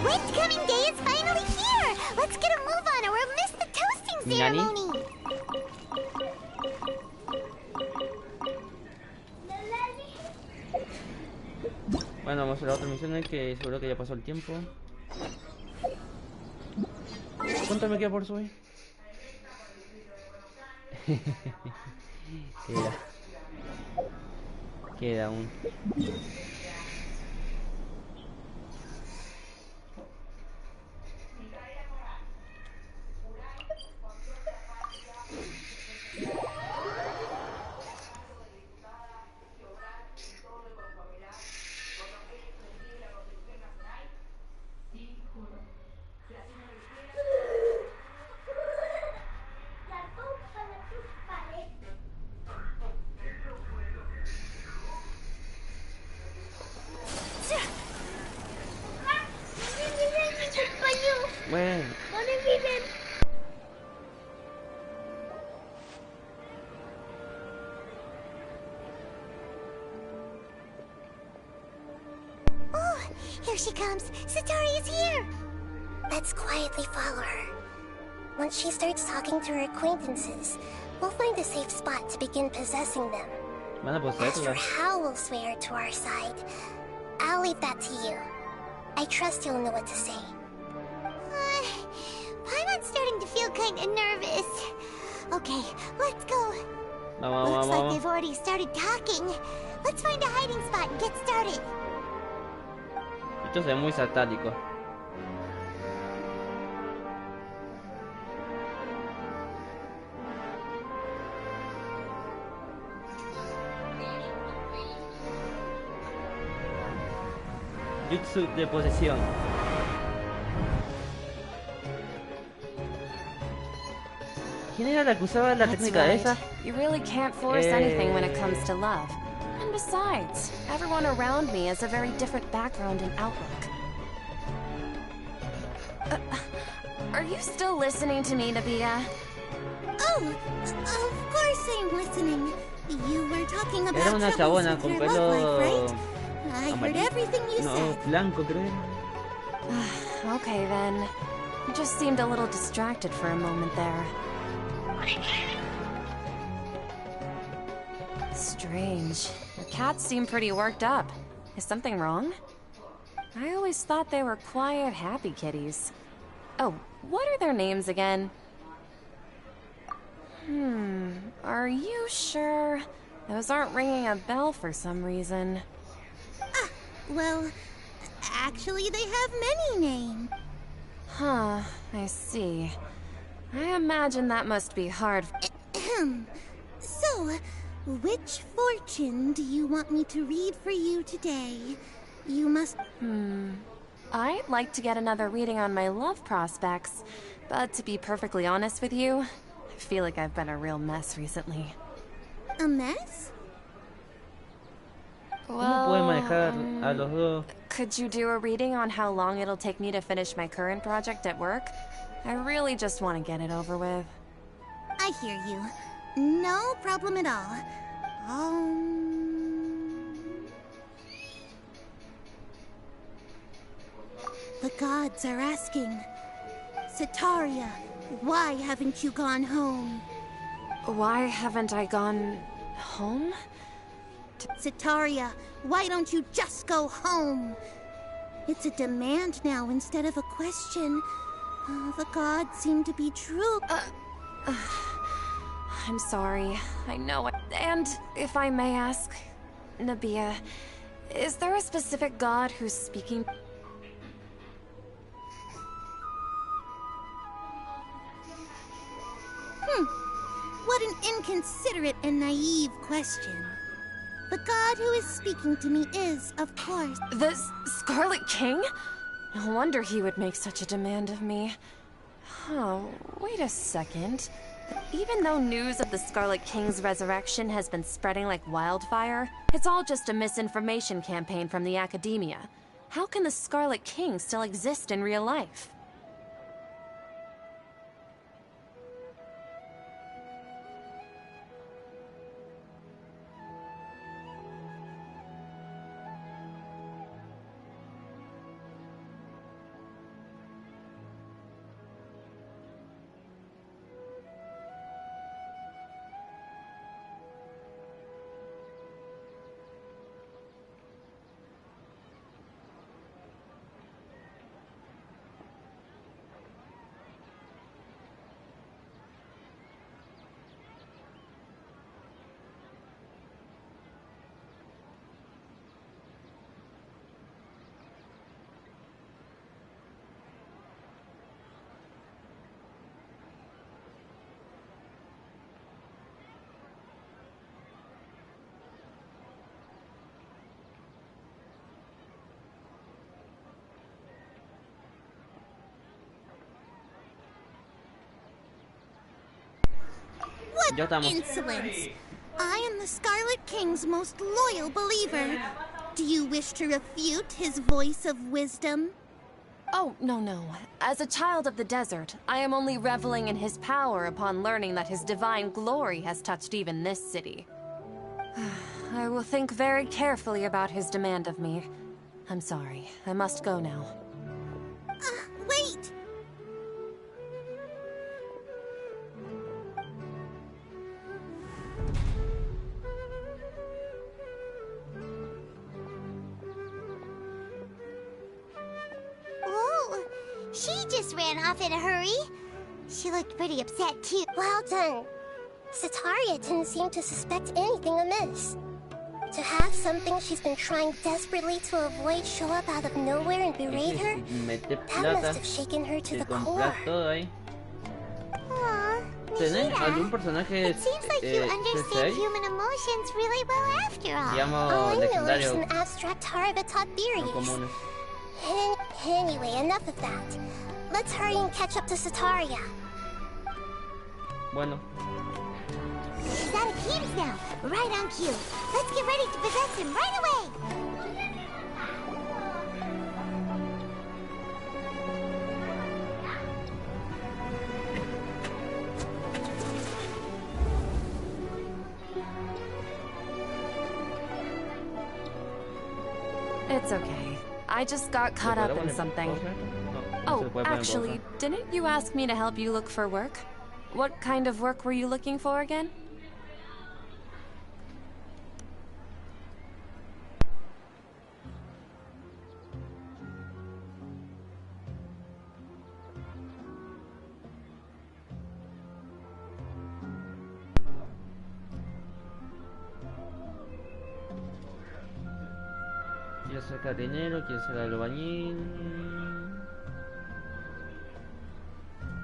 Wind's coming day is finally here. Let's get a move on or we'll miss the toasting Nani? ceremony. Bueno, vamos a la otra misión que seguro que ya pasó el tiempo. ¿Cuánto me queda por subir? Queda aún. Here she comes. Satori is here. Let's quietly follow her. Once she starts talking to her acquaintances, we'll find a safe spot to begin possessing them. Van a As for poseerla. how we'll sway her to our side, I'll leave that to you. I trust you'll know what to say. Paimon's starting to feel kind of nervous. Okay, let's go. Vamos, Looks vamos, like vamos. they've already started talking. Let's find a hiding spot and get started. Esto se ve muy satánico. Jutsu de posesión. ¿Quién era la que usaba la That's técnica right. esa? You really can't force anything when it comes to love. And besides, everyone around me has a very different background and outlook. Are you still listening to me, Nabia? Oh, of course I'm listening. You were talking about Era una troubles chabona with con your pelo love life, right? I heard amarillo. everything you No, said. blanco creo. Okay then. You just seemed a little distracted for a moment there. Strange. Your cats seem pretty worked up. Is something wrong? I always thought they were quiet, happy kitties. Oh, what are their names again? Are you sure? Those aren't ringing a bell for some reason. Well, actually they have many names. Huh, I see. I imagine that must be hard. So, which fortune do you want me to read for you today? You must... I'd like to get another reading on my love prospects, but to be perfectly honest with you, I feel like I've been a real mess recently. A mess? ¿Cómo puede manejar a los dos? Could you do a reading on how long it'll take me to finish my current project at work? I really just want to get it over with. I hear you. No problem at all. The gods are asking. Sataria, why haven't you gone home? Why haven't I gone home? Sataria, why don't you just go home? It's a demand now instead of a question. The gods seem to be true. I'm sorry. I know it. And if I may ask, Nabia, is there a specific god who's speaking? What an inconsiderate and naive question. The god who is speaking to me is, of course... The Scarlet King? No wonder he would make such a demand of me. Oh, wait a second. Even though news of the Scarlet King's resurrection has been spreading like wildfire, it's all just a misinformation campaign from the academia. How can the Scarlet King still exist in real life? What Ya estamos. insolence! I am the Scarlet King's most loyal believer. Do you wish to refute his voice of wisdom? Oh, no. As a child of the desert, I am only reveling in his power upon learning that his divine glory has touched even this city. I will think very carefully about his demand of me. I'm sorry. I must go now. Wait! Whoa! She just ran off in a hurry. She looked pretty upset, too. Well done. Sataria didn't seem to suspect anything amiss. To have something she's been trying desperately to avoid show up out of nowhere and berate her, that must have shaken her to the core. Aw, ¿Tenés Nishida. algún personaje It seems like you understand human emotions really well after all. digamos, All I know are legendario some abstract Harvard-taught o theories. comunes? Anyway, enough of that. Let's hurry and catch up to Sataria. Bueno, He's out of Keem's now. Right on cue. Let's get ready to possess him right away. It's okay. I just got caught up in something. Oh, actually, didn't you ask me to help you look for work? What kind of work were you looking for again? Quiero ser jardinero, quiero ser albañil.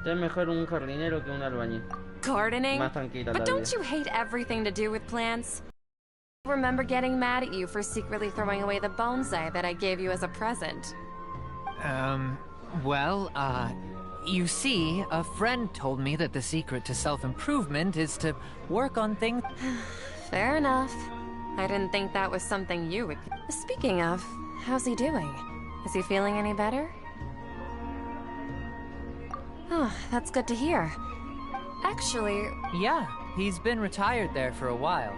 Es mejor un jardinero que un albañil. Gardening? Más tranquila But la don't vida. you hate everything to do with plants? I remember getting mad at you for secretly throwing away the bonsai that I gave you as a present. You see, a friend told me that the secret to self-improvement is to work on things. Fair enough. I didn't think that was something you would... Speaking of, how's he doing? Is he feeling any better? Oh, that's good to hear. Actually, Yeah, he's been retired there for a while.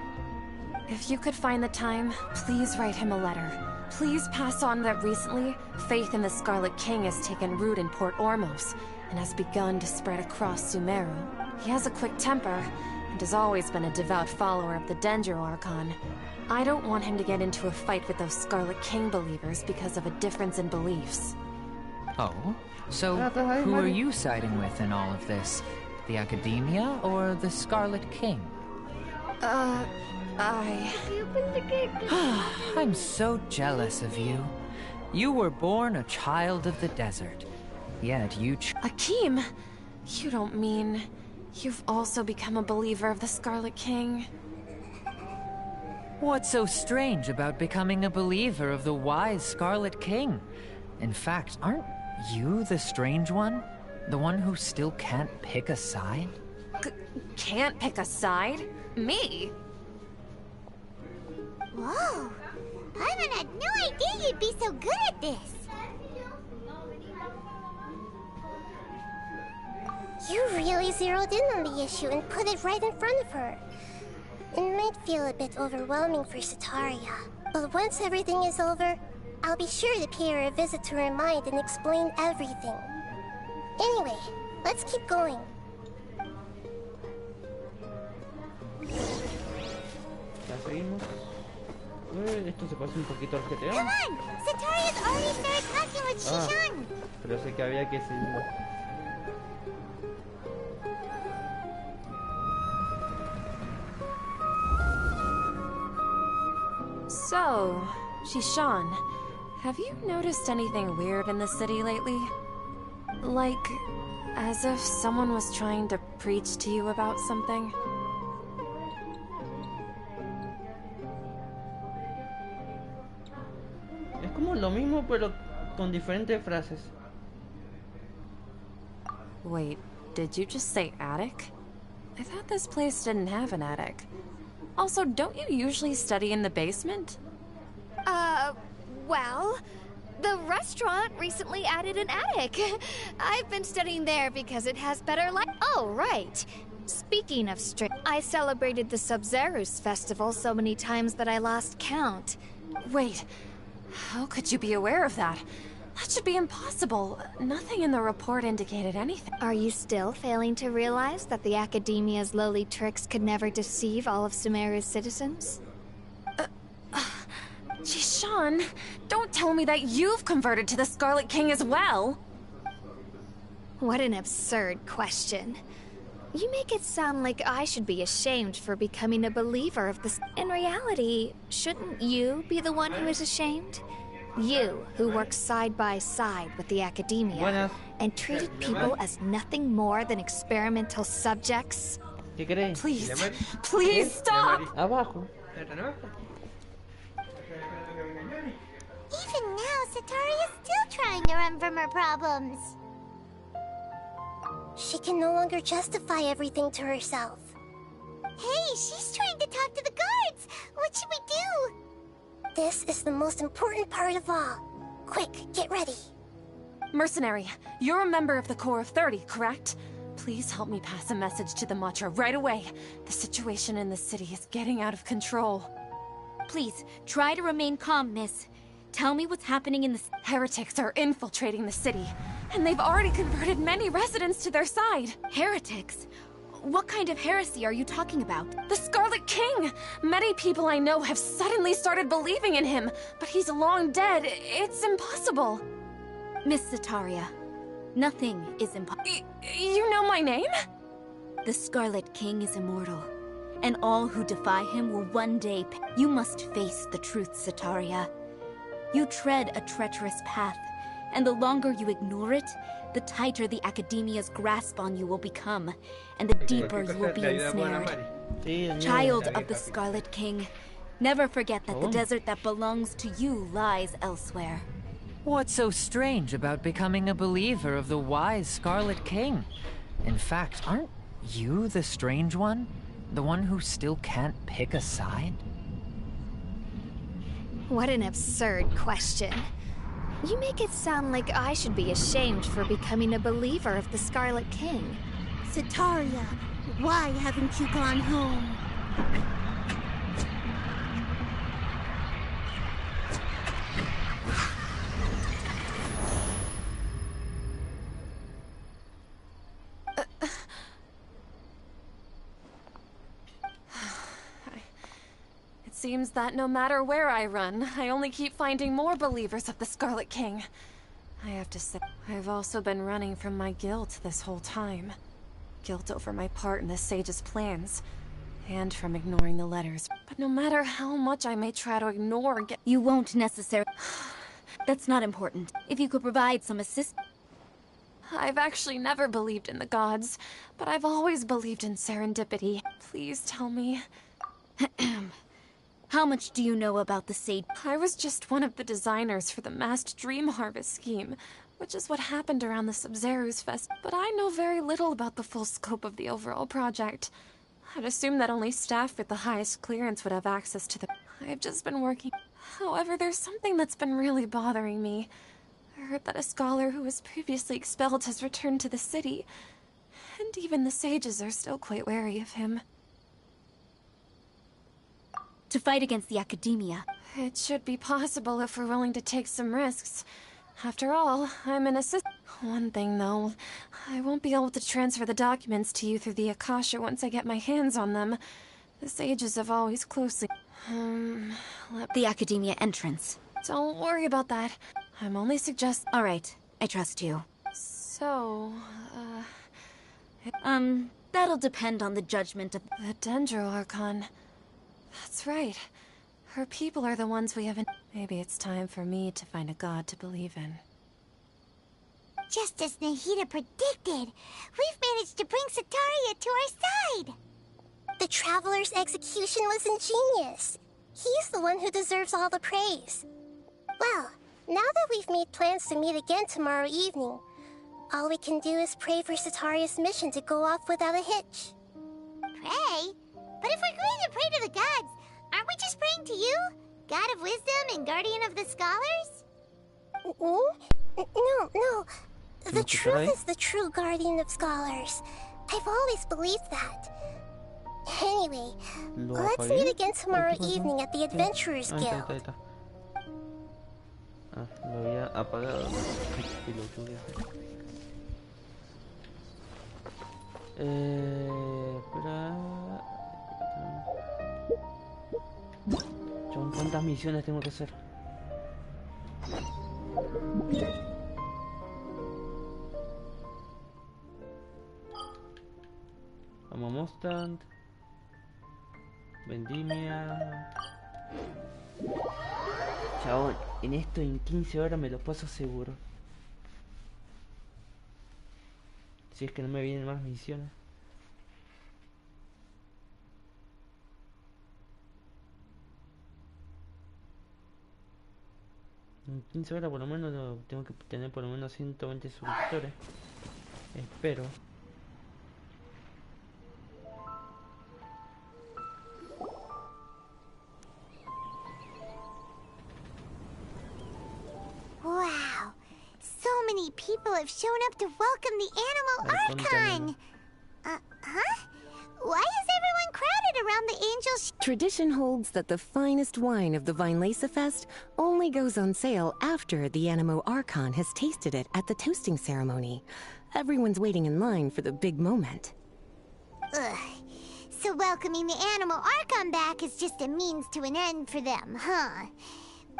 if you could find the time, please write him a letter. Please pass on that recently, faith in the Scarlet King has taken root in Port Ormos and has begun to spread across Sumeru. He has a quick temper and has always been a devout follower of the Dendro Archon. I don't want him to get into a fight with those Scarlet King believers because of a difference in beliefs. Oh? So, who are you siding with in all of this? The Academia or the Scarlet King? I'm so jealous of you. You were born a child of the desert. Yet you Akeem! You don't mean... You've also become a believer of the Scarlet King? What's so strange about becoming a believer of the wise Scarlet King? In fact, aren't you the strange one? The one who still can't pick a side? Can't pick a side? Me? Whoa! Paimon had no idea you'd be so good at this. You really zeroed in on the issue and put it right in front of her. It might feel a bit overwhelming for Sataria, but once everything is over, I'll be sure to pay her a visit to her mind and explain everything. Anyway, let's keep going. Ya seguimos. Esto se parece un poquito al Come GTA. on! Sataria's already started talking with Shishan! Pero sé que había que seguirlo. So, Shishan, have you noticed anything weird in the city lately? Like, as if someone was trying to preach to you about something? Es como lo mismo pero con diferentes frases. Wait, did you just say attic? I thought this place didn't have an attic. Also, don't you usually study in the basement? Well, the restaurant recently added an attic. I've been studying there because it has better light. Oh, right. Speaking of I celebrated the Sub-Zerus festival so many times that I lost count. Wait, How could you be aware of that? That should be impossible. Nothing in the report indicated anything. Are you still failing to realize that the Academia's lowly tricks could never deceive all of Sumeru's citizens? Jishan, don't tell me that you've converted to the Scarlet King as well! What an absurd question. You make it sound like I should be ashamed for becoming a believer of this. In reality, shouldn't you be the one who is ashamed? You, who works side by side with the Academia and treated people as nothing more than experimental subjects. Please, please stop! Abajo. Even now, Satari is still trying to run from her problems. She can no longer justify everything to herself. Hey, she's trying to talk to the guards! What should we do? This is the most important part of all. Quick, get ready. Mercenary, you're a member of the Corps of 30, correct? Please help me pass a message to the Matra right away. The situation in the city is getting out of control. Please, try to remain calm, miss. Tell me what's happening in the... Heretics are infiltrating the city, and they've already converted many residents to their side. Heretics? What kind of heresy are you talking about? The Scarlet King! Many people I know have suddenly started believing in him, but he's long dead. It's impossible. Miss Zetaria, nothing is impossible. You know my name? The Scarlet King is immortal, and all who defy him will one day pay. You must face the truth, Zetaria. You tread a treacherous path, and the longer you ignore it, the tighter the Academia's grasp on you will become, and the deeper you will be ensnared. Child of the Scarlet King, never forget that the desert that belongs to you lies elsewhere. What's so strange about becoming a believer of the wise Scarlet King? In fact, aren't you the strange one? The one who still can't pick a side? What an absurd question. You make it sound like I should be ashamed for becoming a believer of the Scarlet King. Zetaria, why haven't you gone home? It seems that no matter where I run, I only keep finding more believers of the Scarlet King. I have to say, I've also been running from my guilt this whole time. Guilt over my part in the Sage's plans, and from ignoring the letters. But no matter how much I may try to ignore and get— You won't necessarily— That's not important. If you could provide some assistance— I've actually never believed in the gods, but I've always believed in serendipity. Please tell me. How much do you know about the Sage? I was just one of the designers for the massed dream harvest scheme, which is what happened around the Sub-Zeru's Fest, but I know very little about the full scope of the overall project. I'd assume that only staff with the highest clearance would have access to the— I've just been working. However, there's something that's been really bothering me. I heard that a scholar who was previously expelled has returned to the city, and even the sages are still quite wary of him. To fight against the Academia. It should be possible if we're willing to take some risks. After all, I'm an assistant. One thing, though, I won't be able to transfer the documents to you through the Akasha once I get my hands on them. The sages have always closely— The Academia entrance. Don't worry about that. I'm only suggesting— All right, I trust you. So, that'll depend on the judgment of— The Dendro Archon. That's right. Her people are the ones we haven't— Maybe it's time for me to find a god to believe in. Just as Nahida predicted, we've managed to bring Sataria to our side! The Traveler's execution was ingenious. He's the one who deserves all the praise. Well, now that we've made plans to meet again tomorrow evening, all we can do is pray for Sataria's mission to go off without a hitch. Pray? But if we're going to pray to the gods, aren't we just praying to you? God of wisdom and guardian of the scholars? No. The truth is the true guardian of scholars. I've always believed that. Anyway, let's meet again tomorrow evening at the Adventurers Guild. apagado. Qué locura. Espera. Chabón, ¿cuántas misiones tengo que hacer? Vamos, Mustang. Vendimia. Chabón, en esto en 15 horas me lo paso seguro. Si es que no me vienen más misiones. En 15 horas por lo menos tengo que tener por lo menos 120 suscriptores. Espero. Wow. So many people have shown up to welcome the Animal Archon. Huh? Why is everyone crowded around the Angel Tradition holds that the finest wine of the Vinelasa Fest only goes on sale after the Animo Archon has tasted it at the toasting ceremony. Everyone's waiting in line for the big moment. Ugh. So welcoming the Animal Archon back is just a means to an end for them, huh?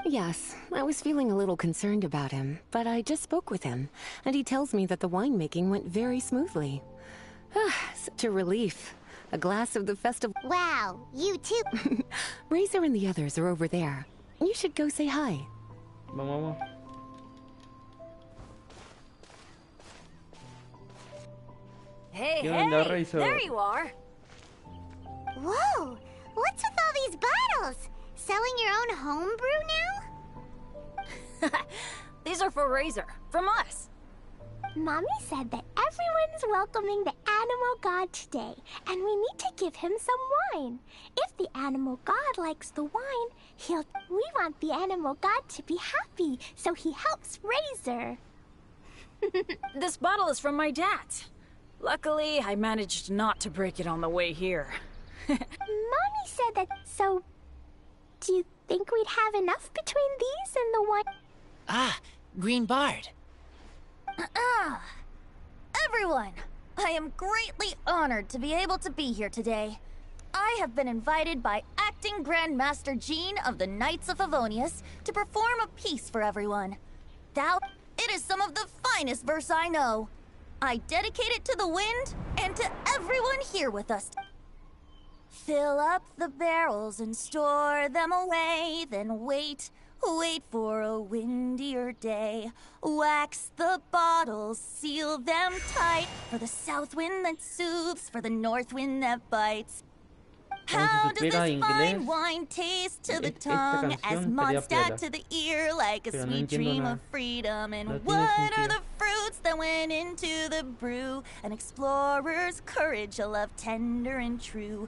Yes, I was feeling a little concerned about him, but I just spoke with him, and he tells me that the winemaking went very smoothly. Such a relief. A glass of the festival. Wow, you too. Razor and the others are over there. You should go say hi. Vamos. Hey, there you are. Whoa, what's with all these bottles? Selling your own homebrew now? These are for Razor, from us. Mommy said that everyone's welcoming the animal god today, and we need to give him some wine. If the animal god likes the wine, we want the animal god to be happy, so he helps Razor. This bottle is from my dad. Luckily, I managed not to break it on the way here. Mommy said that, so do you think we'd have enough between these and the wine? Ah, Green Bard. Everyone, I am greatly honored to be able to be here today. I have been invited by Acting Grandmaster Jean of the Knights of Favonius to perform a piece for everyone. It is some of the finest verse I know. I dedicate it to the wind and to everyone here with us. Fill up the barrels and store them away, then wait for a windier day. Wax the bottles, seal them tight, for the south wind that soothes, for the north wind that bites. How does this fine wine taste to the tongue, as Mondstadt to the ear, like a sweet dream of freedom? And what are the fruits that went into the brew? An explorer's courage, a love tender and true.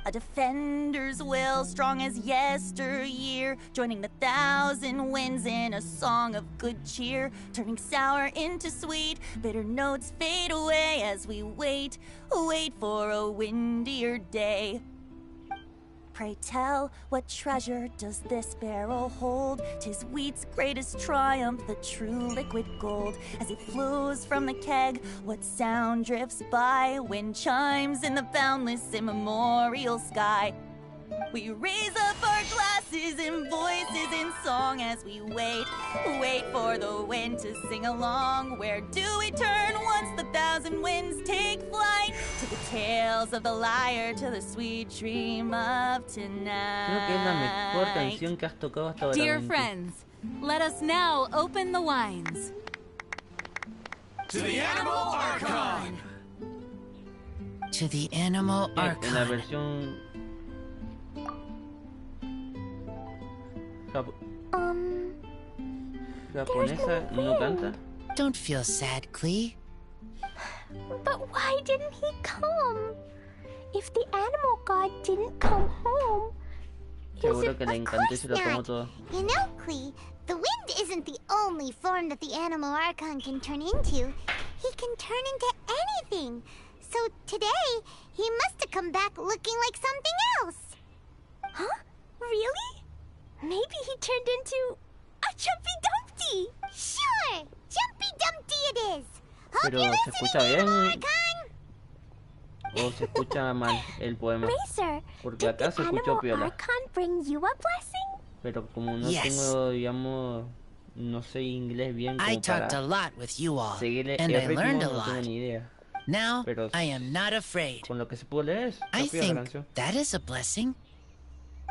A defender's will, strong as yesteryear, joining the thousand winds in a song of good cheer, turning sour into sweet, bitter notes fade away as we wait for a windier day. Pray tell, what treasure does this barrel hold? 'Tis wheat's greatest triumph, the true liquid gold. As it flows from the keg, what sound drifts by? Wind chimes in the boundless immemorial sky. We raise up our glasses and voices in song as we wait for the wind to sing along. Where do we turn once the thousand winds take flight? To the tales of the lyre, to the sweet dream of tonight. Creo que es la mejor canción que has tocado hasta ahora. Dear friends, let us now open the wines. To the Animal Archon! To the Animal Archon. En la versión japonesa no canta. Don't feel sad, Klee. But why didn't he come? If the animal god didn't come home, Seguro que le encantó y se lo tomó todo. You know, Klee, the wind isn't the only form that the Animal Archon can turn into. He can turn into anything. So today, he must have come back looking like something else. Huh? Really? Maybe he turned into a Chumpy Dumpty! Yay! Sure! Jumpy Dumpty it is! Hope Pero you're ¿se escucha listening, bien Archon! o se escucha mal el poema? Racer, Porque did acá the se escuchó animal piola. archon bring you a blessing? Pero como no Yes. tengo, digamos, no sé inglés bien I como talked para a lot with you all, seguirle and el I ritmo, learned a no tengo lot. ni idea. Now, Pero I am not afraid. con lo que se pudo leer, está I piola la think canción. that is a blessing.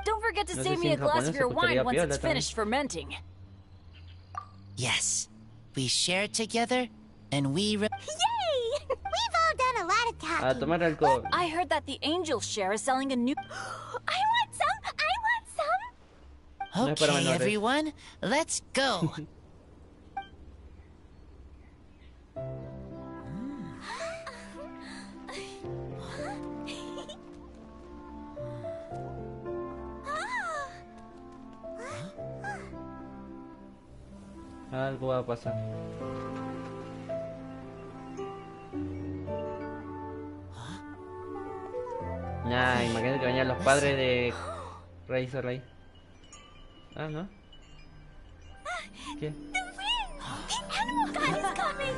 Don't forget to No sé save si me a en glass japonés of se your wine escucharía once piola it's también. finished fermenting. Yes, we share together, and we... Yay! We've all done a lot of talking. A tomar alcohol. I heard that the Angel Share is selling a new... I want some! I want some! No es para Okay, menores. everyone, let's go. Algo va a pasar. Nah, imagínate que venían los padres de Razor ahí. Ah, ¿no? ¿Qué? The animal god is coming!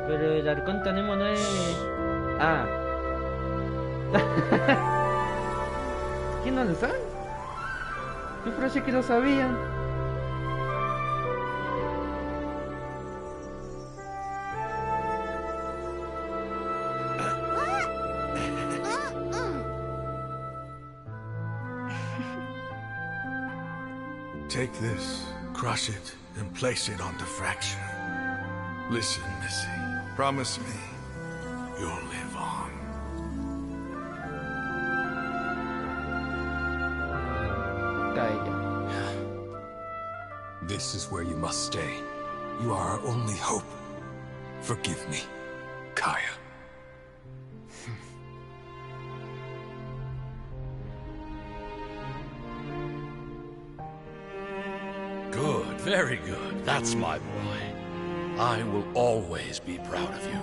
Pero el arcón tenemos no es... Ah. ¿Quién no lo sabe? Yo parece que lo sabían. Take this, crush it, and place it on diffraction. Listen, Missy. Promise me you'll live on. This is where you must stay. You are our only hope. Forgive me, Kaya. Good, very good. That's my boy. I will always be proud of you.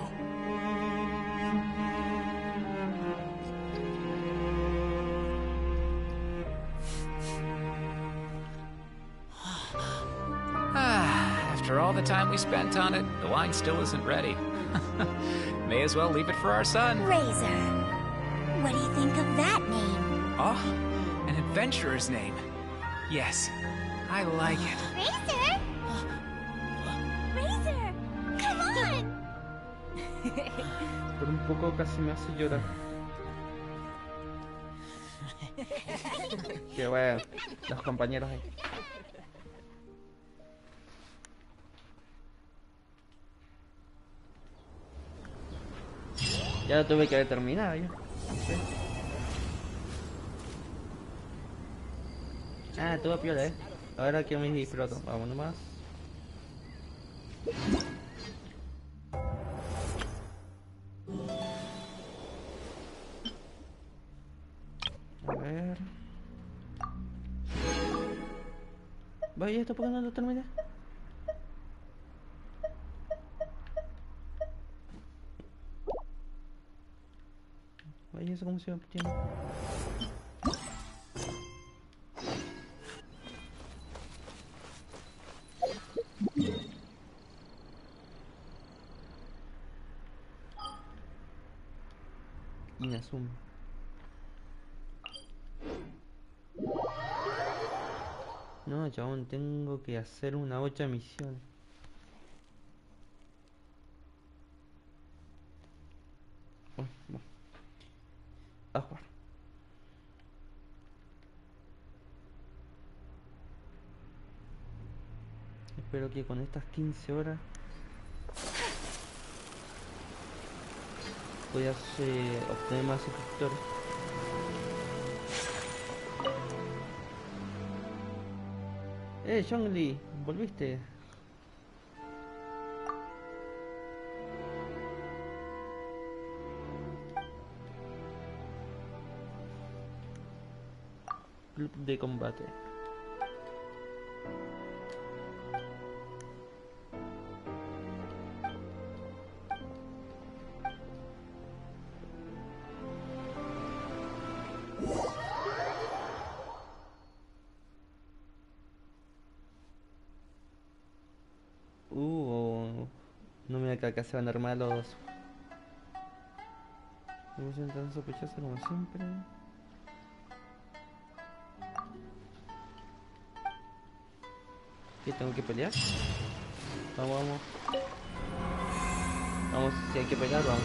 After all the time we spent on it, the wine still isn't ready. May as well leave it for our son. Razor. What do you think of that name? Oh, an adventurer's name. Yes, I like it. Razor? Razor! Come on! Por un poco casi me hace llorar. Qué bueno, los compañeros ahí. Ya lo tuve que haber terminado yo. Sí. Ah, todo piola, Ahora que me disfruto. Vamos nomás. A ver. Vaya, ¿esto por qué no lo terminé? Vaya, ¿eso cómo se va obtiene? Inazuma. No, chabón, tengo que hacer una 8 misión. Bueno, a jugar. Espero que con estas 15 horas pueda obtener más suscriptores. Zhongli, volviste. Club de combate. que acá se van a armar los... No son tan sospechosos como siempre. ¿Qué tengo que pelear? Vamos, vamos. Vamos, si hay que pelear, vamos.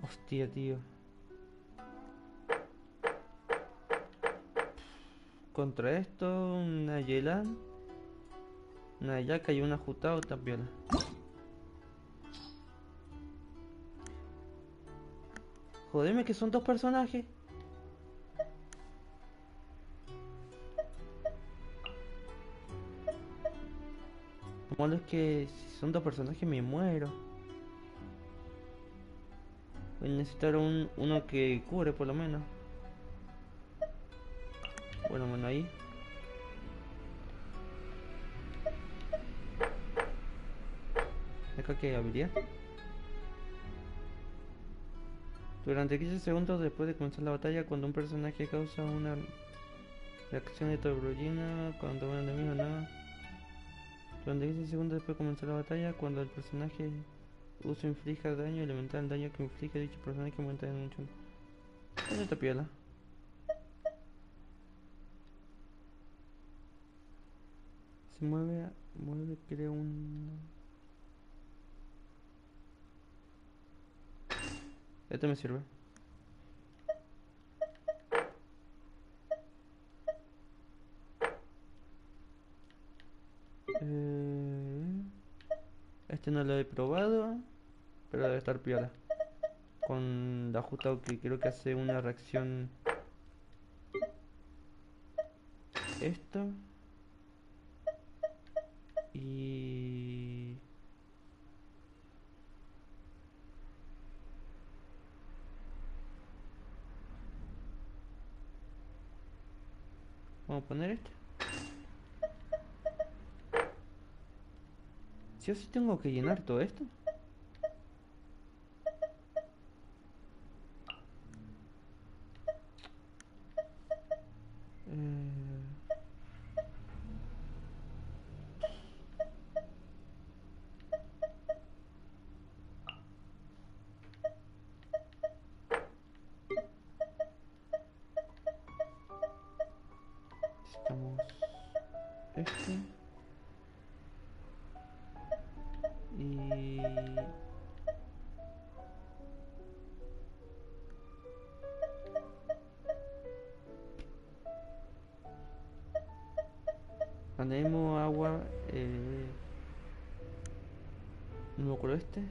Hostia, tío. Contra esto, una Yelan, una Yaka y una Jutao también. Jodeme que son dos personajes. Lo malo es que si son dos personajes me muero. Voy a necesitar uno que cubre por lo menos. Bueno, ahí. Acá que habilidad. Durante 15 segundos después de comenzar la batalla, cuando un personaje causa una reacción de torbellina, cuando un enemigo no. Durante 15 segundos después de comenzar la batalla, cuando el personaje uso inflija daño elemental, el daño que inflige dicho personaje aumenta en mucho. ¿Dónde está piola? Se mueve, creo un... Este me sirve. Este no lo he probado, pero debe estar piola. Con la justa que creo que hace una reacción. Esto. Y... vamos a poner este. ¿Sí o sí tengo que llenar todo esto? Necesitamos este. Y... tenemos agua, no me acuerdo este.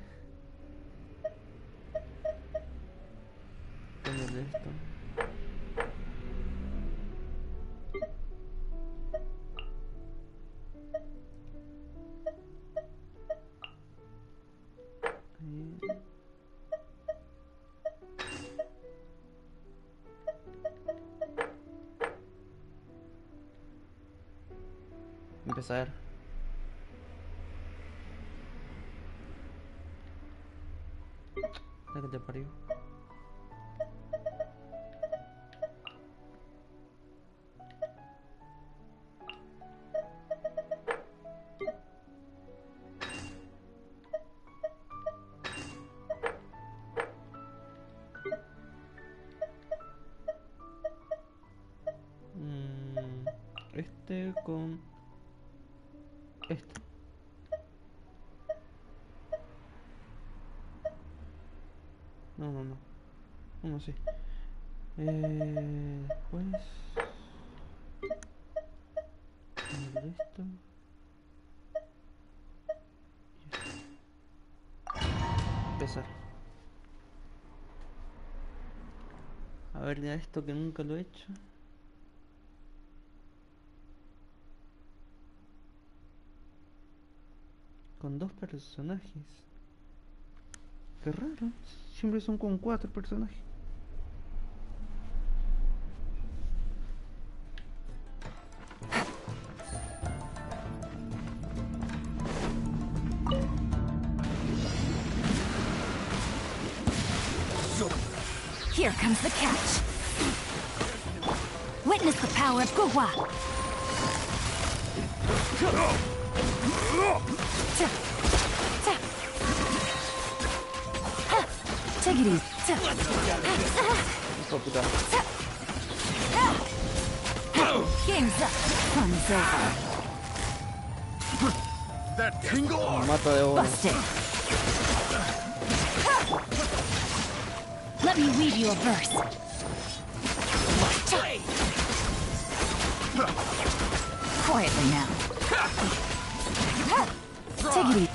Ponerle esto. Ahí. Empezar. La que te parió. Este con este. No sé. Después esto. Empezar. A ver ya esto que nunca lo he hecho. Con dos personajes. Qué raro. Siempre son con 4 personajes. Here comes the catch. Witness the power of Guhua. Take it easy. Hijo de puta. Game's up. Fun's over. That tingle. Me mato de uno. Busted. Let me weave you a verse. Quietly now. Take it easy.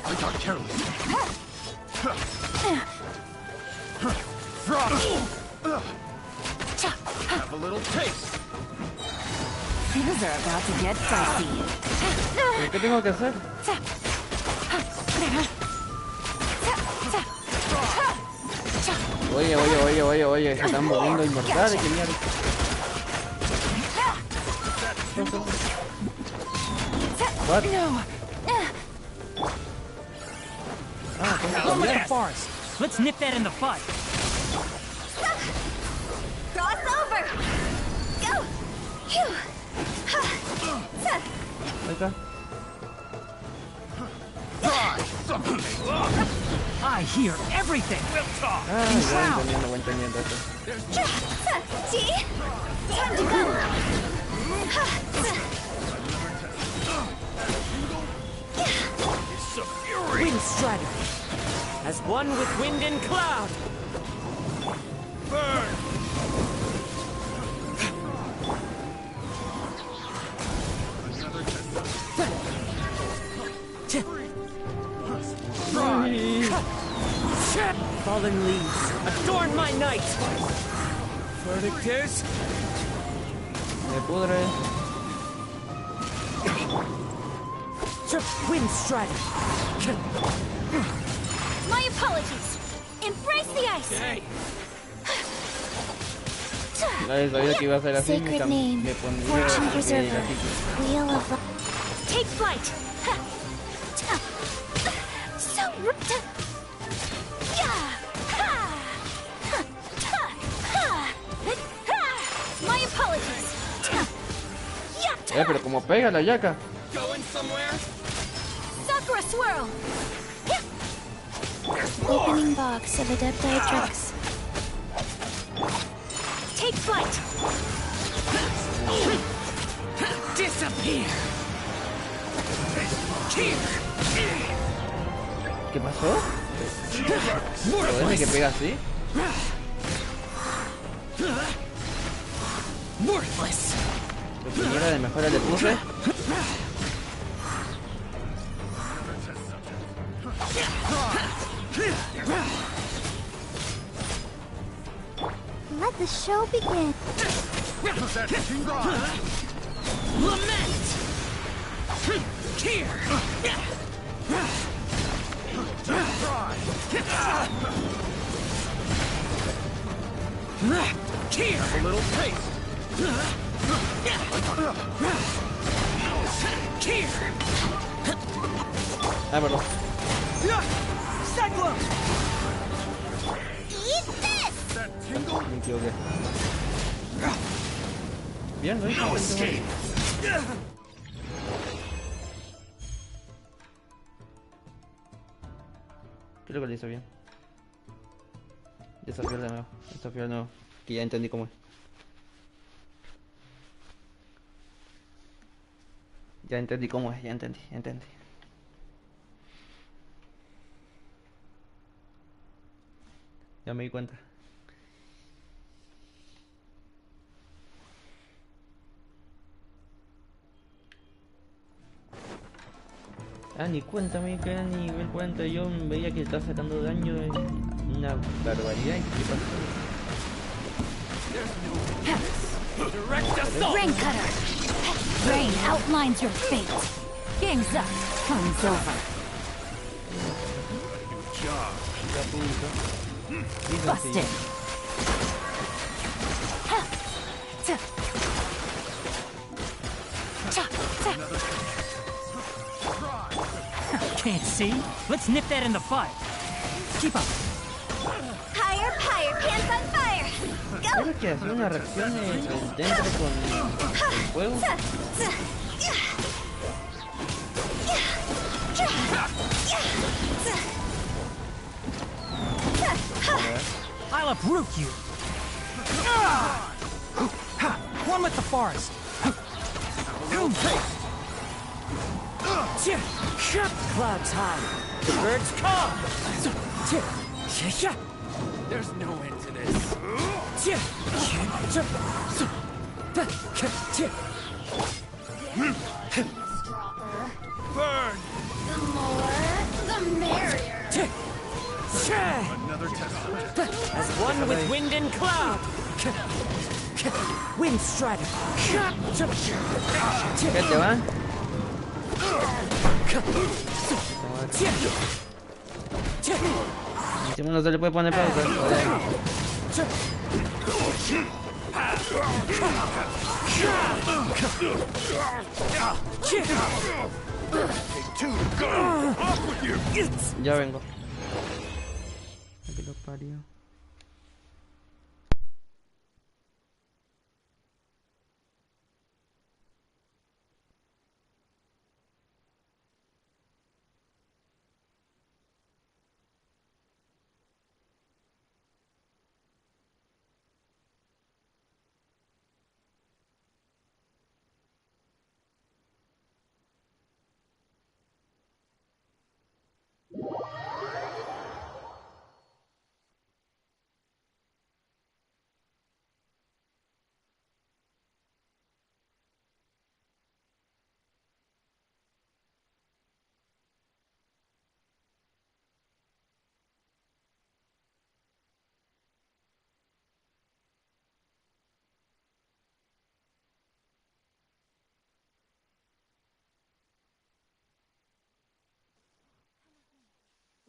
I got careless. Frost. Have a little taste. Things are about to get dicey. ¿Qué tengo que hacer? Oye, se están moviendo inmortales, qué mierda. What? Over that forest. Let's nip that in the bud. Cross over! Go! Phew! Ahí está. I hear everything. We'll talk. Ah, In ya sound. voy entendiendo esto. See? Time to go! Wind strider. As one with wind and cloud. Burn. Fallen leaves, adorn my night. Verdict is Me pudre. Wind strider. My apologies. Embrace the ice. Nadie sabía que iba a ser así. Sacred name, Me pondría fortune el preserver, gatito. wheel of life. Take flight. So my apologies. Pero como pega la yaca. Going somewhere? Sakura swirl. Opening box of Adepti Tricks. Take flight. Disappear. Here. ¿Qué pasó? ¿Joder, que pega así? Worthless. ¿Qué mierda de mejora le puse? Let the show begin. Lament. Here. Here. A little taste. Here. Ah, perdón. Cyclone. Eat this! Me equivoqué. Bien, lo hice. No escape. Creo que lo hice bien. Desafío de nuevo. Desafío de nuevo. Que ya entendí cómo es. Ya entendí cómo es, ya entendí. Ya me di cuenta. Ah, ni cuenta me quedé, ni me cuenta. Yo veía que estaba sacando daño en una barbaridad. ¿Qué pasó? Rain cutter. Rain outlines your fate. Game's up. Fun's over. Busted. Can't see? Let's nip that in the bud. Keep up. Higher, higher! Creo que hacer una reacción dentro con el fuego. I'll uproot you. One with the forest. Clouds high. The birds come. There's no end to this. Burn! The more, the merrier. Another test. As one with wind and cloud. Wind strider. ¿Qué te van? Encima no se le puede poner pausa. Ya vengo. Aquí lo parió.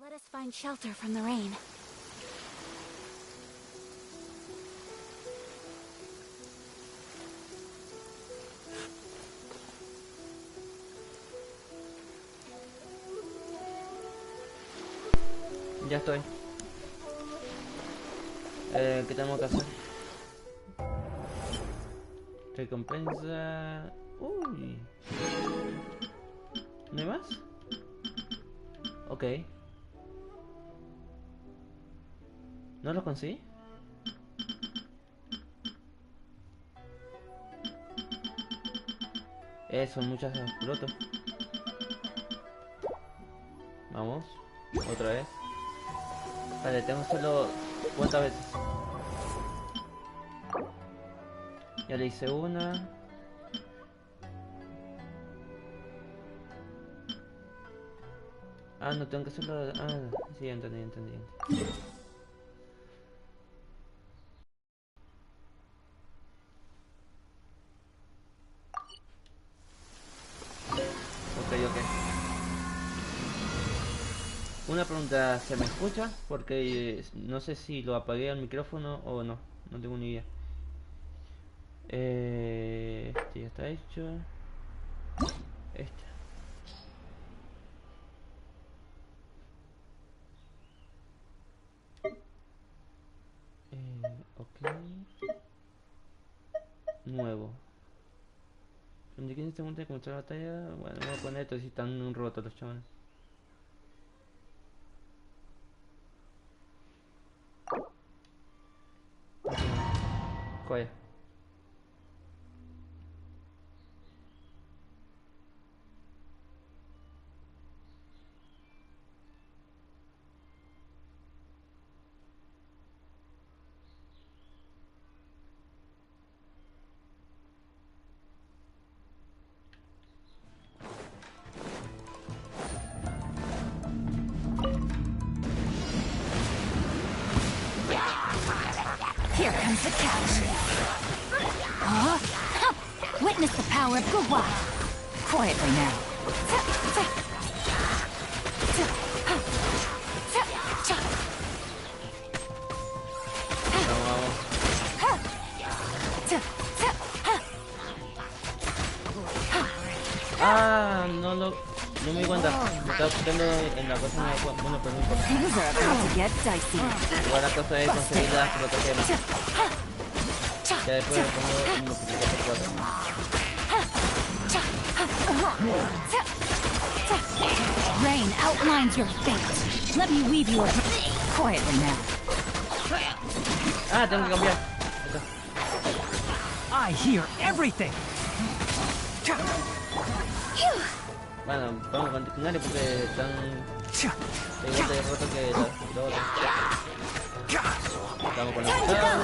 Let us find shelter from the rain. Ya estoy. ¿Qué tengo que hacer? Recompensa... Uy. ¿No hay más? Ok. ¿No lo conseguí? Son muchas frutas. Vamos. Otra vez. Vale, tengo solo... ¿Cuántas veces? Ya le hice una. Ah, no tengo que hacerlo... Ah, sí, entendí. Ok. Una pregunta, ¿se me escucha? Porque no sé si lo apagué al micrófono o no. No tengo ni idea. Este ya está hecho. Este. Ok. Nuevo. ¿Dónde quién se monta a comenzar la batalla? Bueno, voy a poner esto si están un roto los chavales. Joya. Here comes the catch. Huh? Witness the power of Guwa. Quietly now. Ah, no me di cuenta. Me estaba quitando en la cosa. Bueno, pero no importa. Things are about to get dicey. Igual la cosa es conseguir las protegemas. Ya después le pongo un multiplicador por 4. Rain outlines your fate. Let me weave you a... Quietly now. Ah, tengo que cambiar. I hear everything. Bueno, vamos a continuar porque están igual de rotos que los otros. Estamos con el pescado.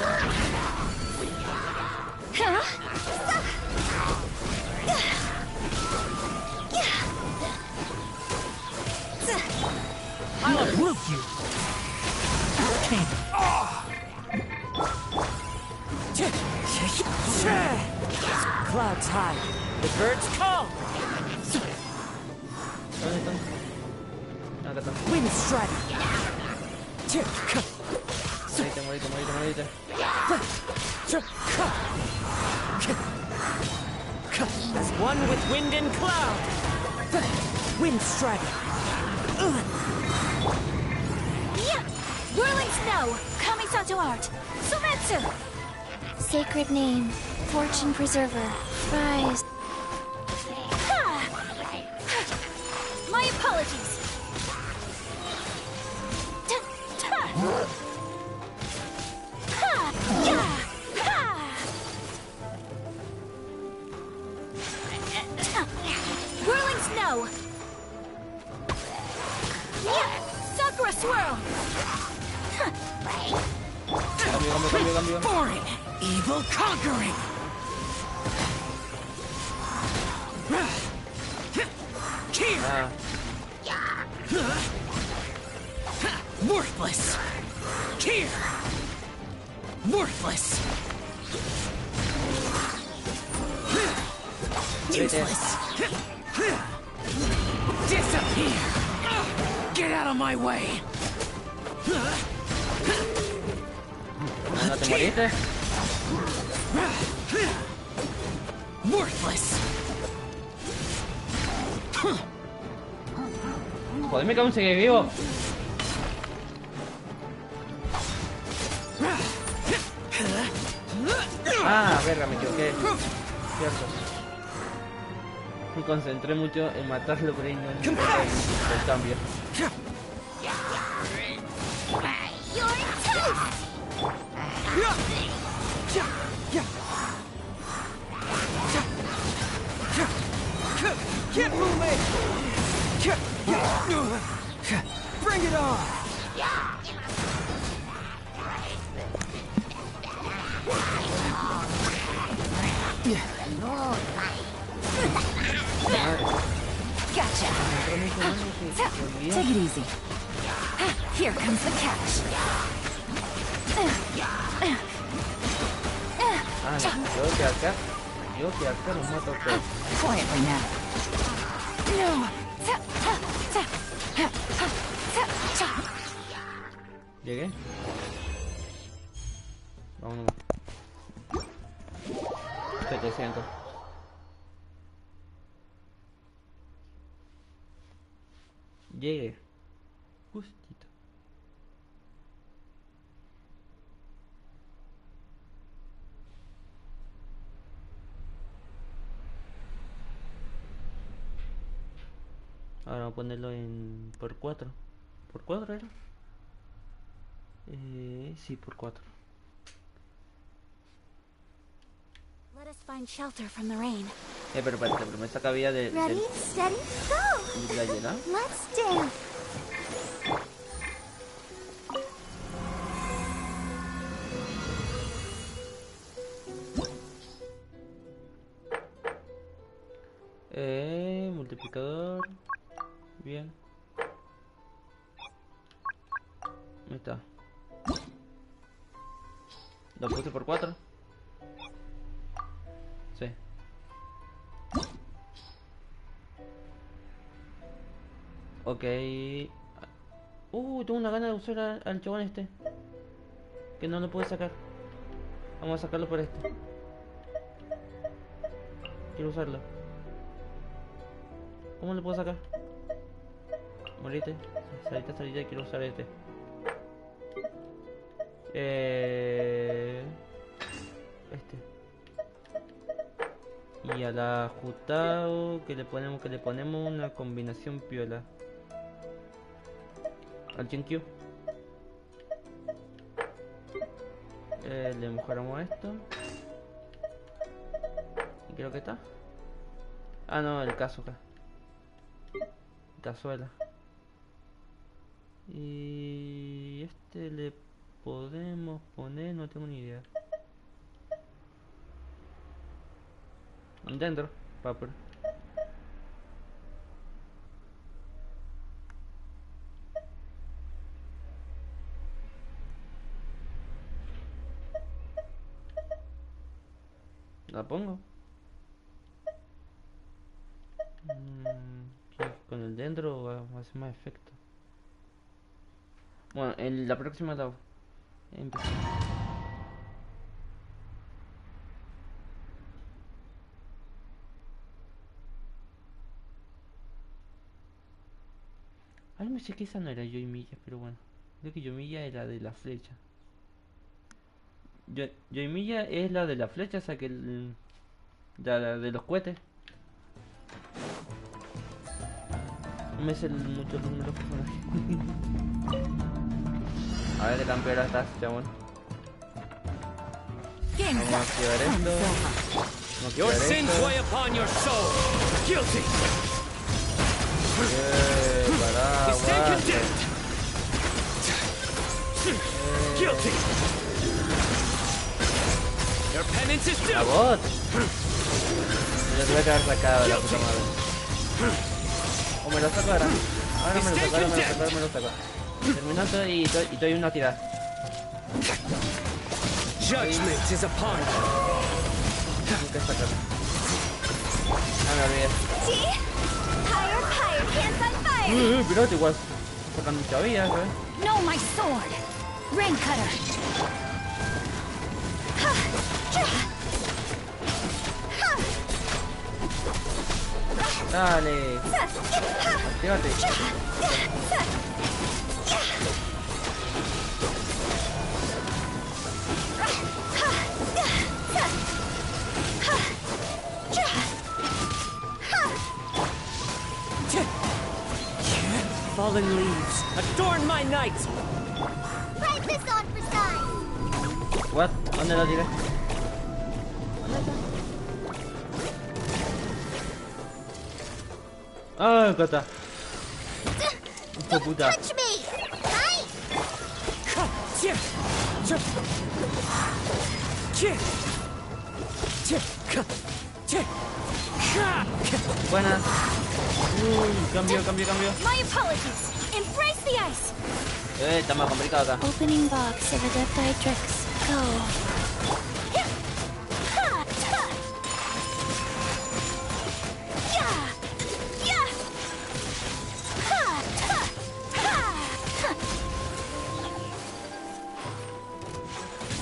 I'll uproot you. Clouds high. The birds call. ¿Dónde están? Acá están. Wind strike. Morite. One with wind and cloud. Wind strike. Whirling snow! Kamisato art! Sumetsu! Sacred name, fortune preserver, rise. My apologies! Whirling snow! Sakura swirl! Cambio. Foreign, evil conquering. Here. Worthless. Here. Worthless. Useless. Disappear. Get out of my way. ¿No te moriste? Worthless. Joder, me cago en seguir vivo. Ah, verga, me equivoqué. Cierto. Me concentré mucho en matarlo, pero ahí no el cambio. Get moving! Bring it on! Gotcha. Take it easy. Here comes the catch. Yo que acá los mato a todos. Quietly now. Llegué. Vámonos. 700. Llegué. Justito. Ahora vamos a ponerlo en por 4. ¿Por 4 era? Sí, por 4. Let us find shelter from the rain. Pero espérate, pero me saca vida de... Ready, steady, go! ¿De la llena? Let's dance! Multiplicador. Bien. Ahí está. Lo puse por 4. Sí. Ok. Tengo una gana de usar al chabón este. Que no lo puedo sacar. Vamos a sacarlo por este. Quiero usarlo. ¿Cómo lo puedo sacar? Morite. Salita, quiero usar este. Y al ajustado que le ponemos una combinación piola. Al Genkyu. Le mejoramos esto. Y creo que está. Ah, no, el Kazuka. Cazuela. Y este le podemos poner, no tengo ni idea. Dentro, papel. La pongo. Con el dentro va a hacer más efecto. Bueno, en la próxima la empezamos. Ay, me sé que esa no era Yoimiya, pero bueno. Creo que Yoimiya era de la flecha. Yoimiya es la de la flecha, o sea que la de los cohetes. No me sé mucho el número de personajes. A ver qué tan peor estás, chabón. Vamos a activar esto. Your sins weigh upon your soul. Guilty. Pará, Guilty. Your penance is due. ¡A bot! Me lo tuve que haber sacado, la puta madre. O me lo saco ahora. Ahora me lo saco. Terminó todo y doy una tirada. Judgment is upon you. Nunca sacarlo. No me olvides. Pero igual sacan mucha vida, ¿sabes? No, my sword. Rain cutter. Dale. Llévate. Fallen leaves, adorn my night. Try this on for size. What? ¿Dónde lo tiré? Ah, acá está. Hijo de puta. Touch me. Buenas. Cambio. My apologies. Embrace the ice. Está más complicado acá. Opening box of Adepti Go.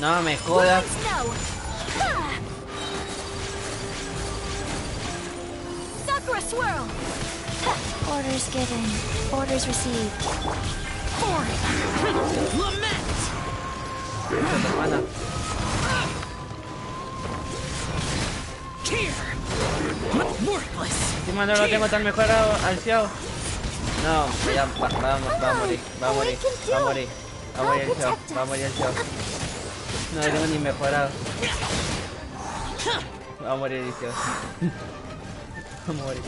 No me jodas. Sakura swirl. Orders given. Orders received. Lament. Hermana. Encima no lo tengo tan mejorado, alciado. No, ya va a morir el Xiao. No lo tengo ni mejorado. Va a morir el Xiao. Va a morir.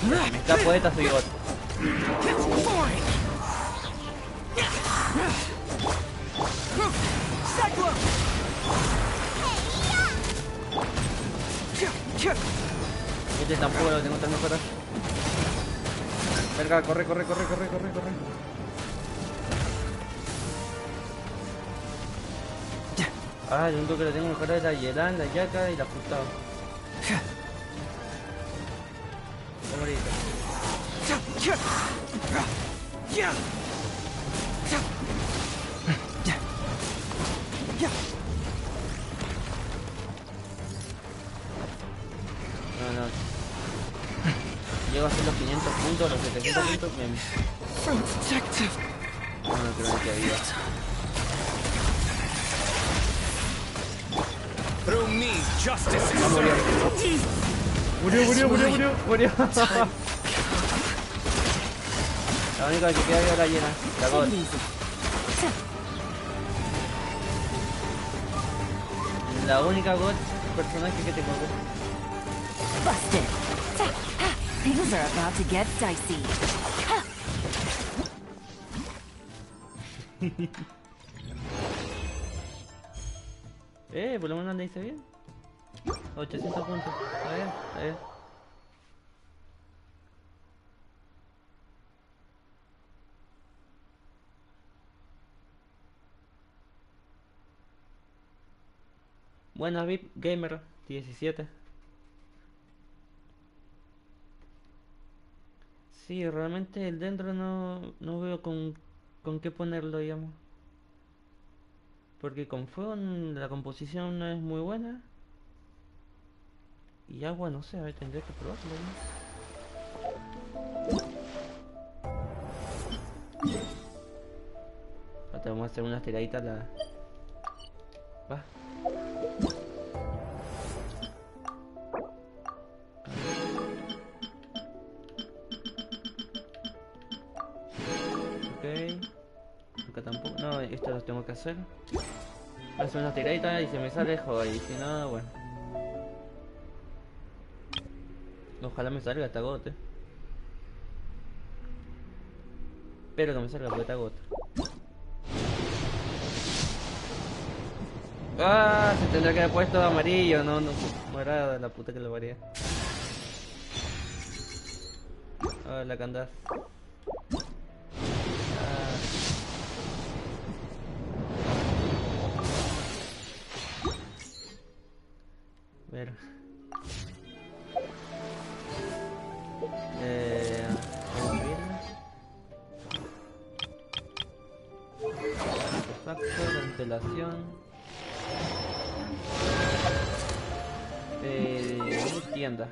Me escapo de esta, soy bot. Este tampoco lo tengo tan mejorado. Verga, corre. Ah, lo único que lo tengo mejorado es la Yelan, la Yaka y la Fustado. Voy a morir. No. Llego a hacer los 500 puntos, los 700 puntos. No, que no me queda vida. Justice is murió. Murió. La única que queda es la llena. La God. La única God personaje que tengo. Busted. Things are about to get dicey. Por lo menos le hice bien. 800 puntos. A ver. Buena VIP Gamer 17. Sí, realmente el dentro no veo con qué ponerlo, digamos. Porque con fuego la composición no es muy buena. Y agua no sé, a ver, tendré que probarlo, ¿no? Ahora vamos a hacer unas tiraditas la... Va. Ok. Acá tampoco. No, esto lo tengo que hacer. Voy a hacer unas tiraditas y se me sale, joder. Y si no, bueno. Ojalá me salga esta gota. Espero que me salga porque esta gota. Ah, se tendría que haber puesto amarillo, no morado, la puta que lo varía. Ah, la candaz. A ver. Vamos a subirla. Artefacto, ventilación. Tienda.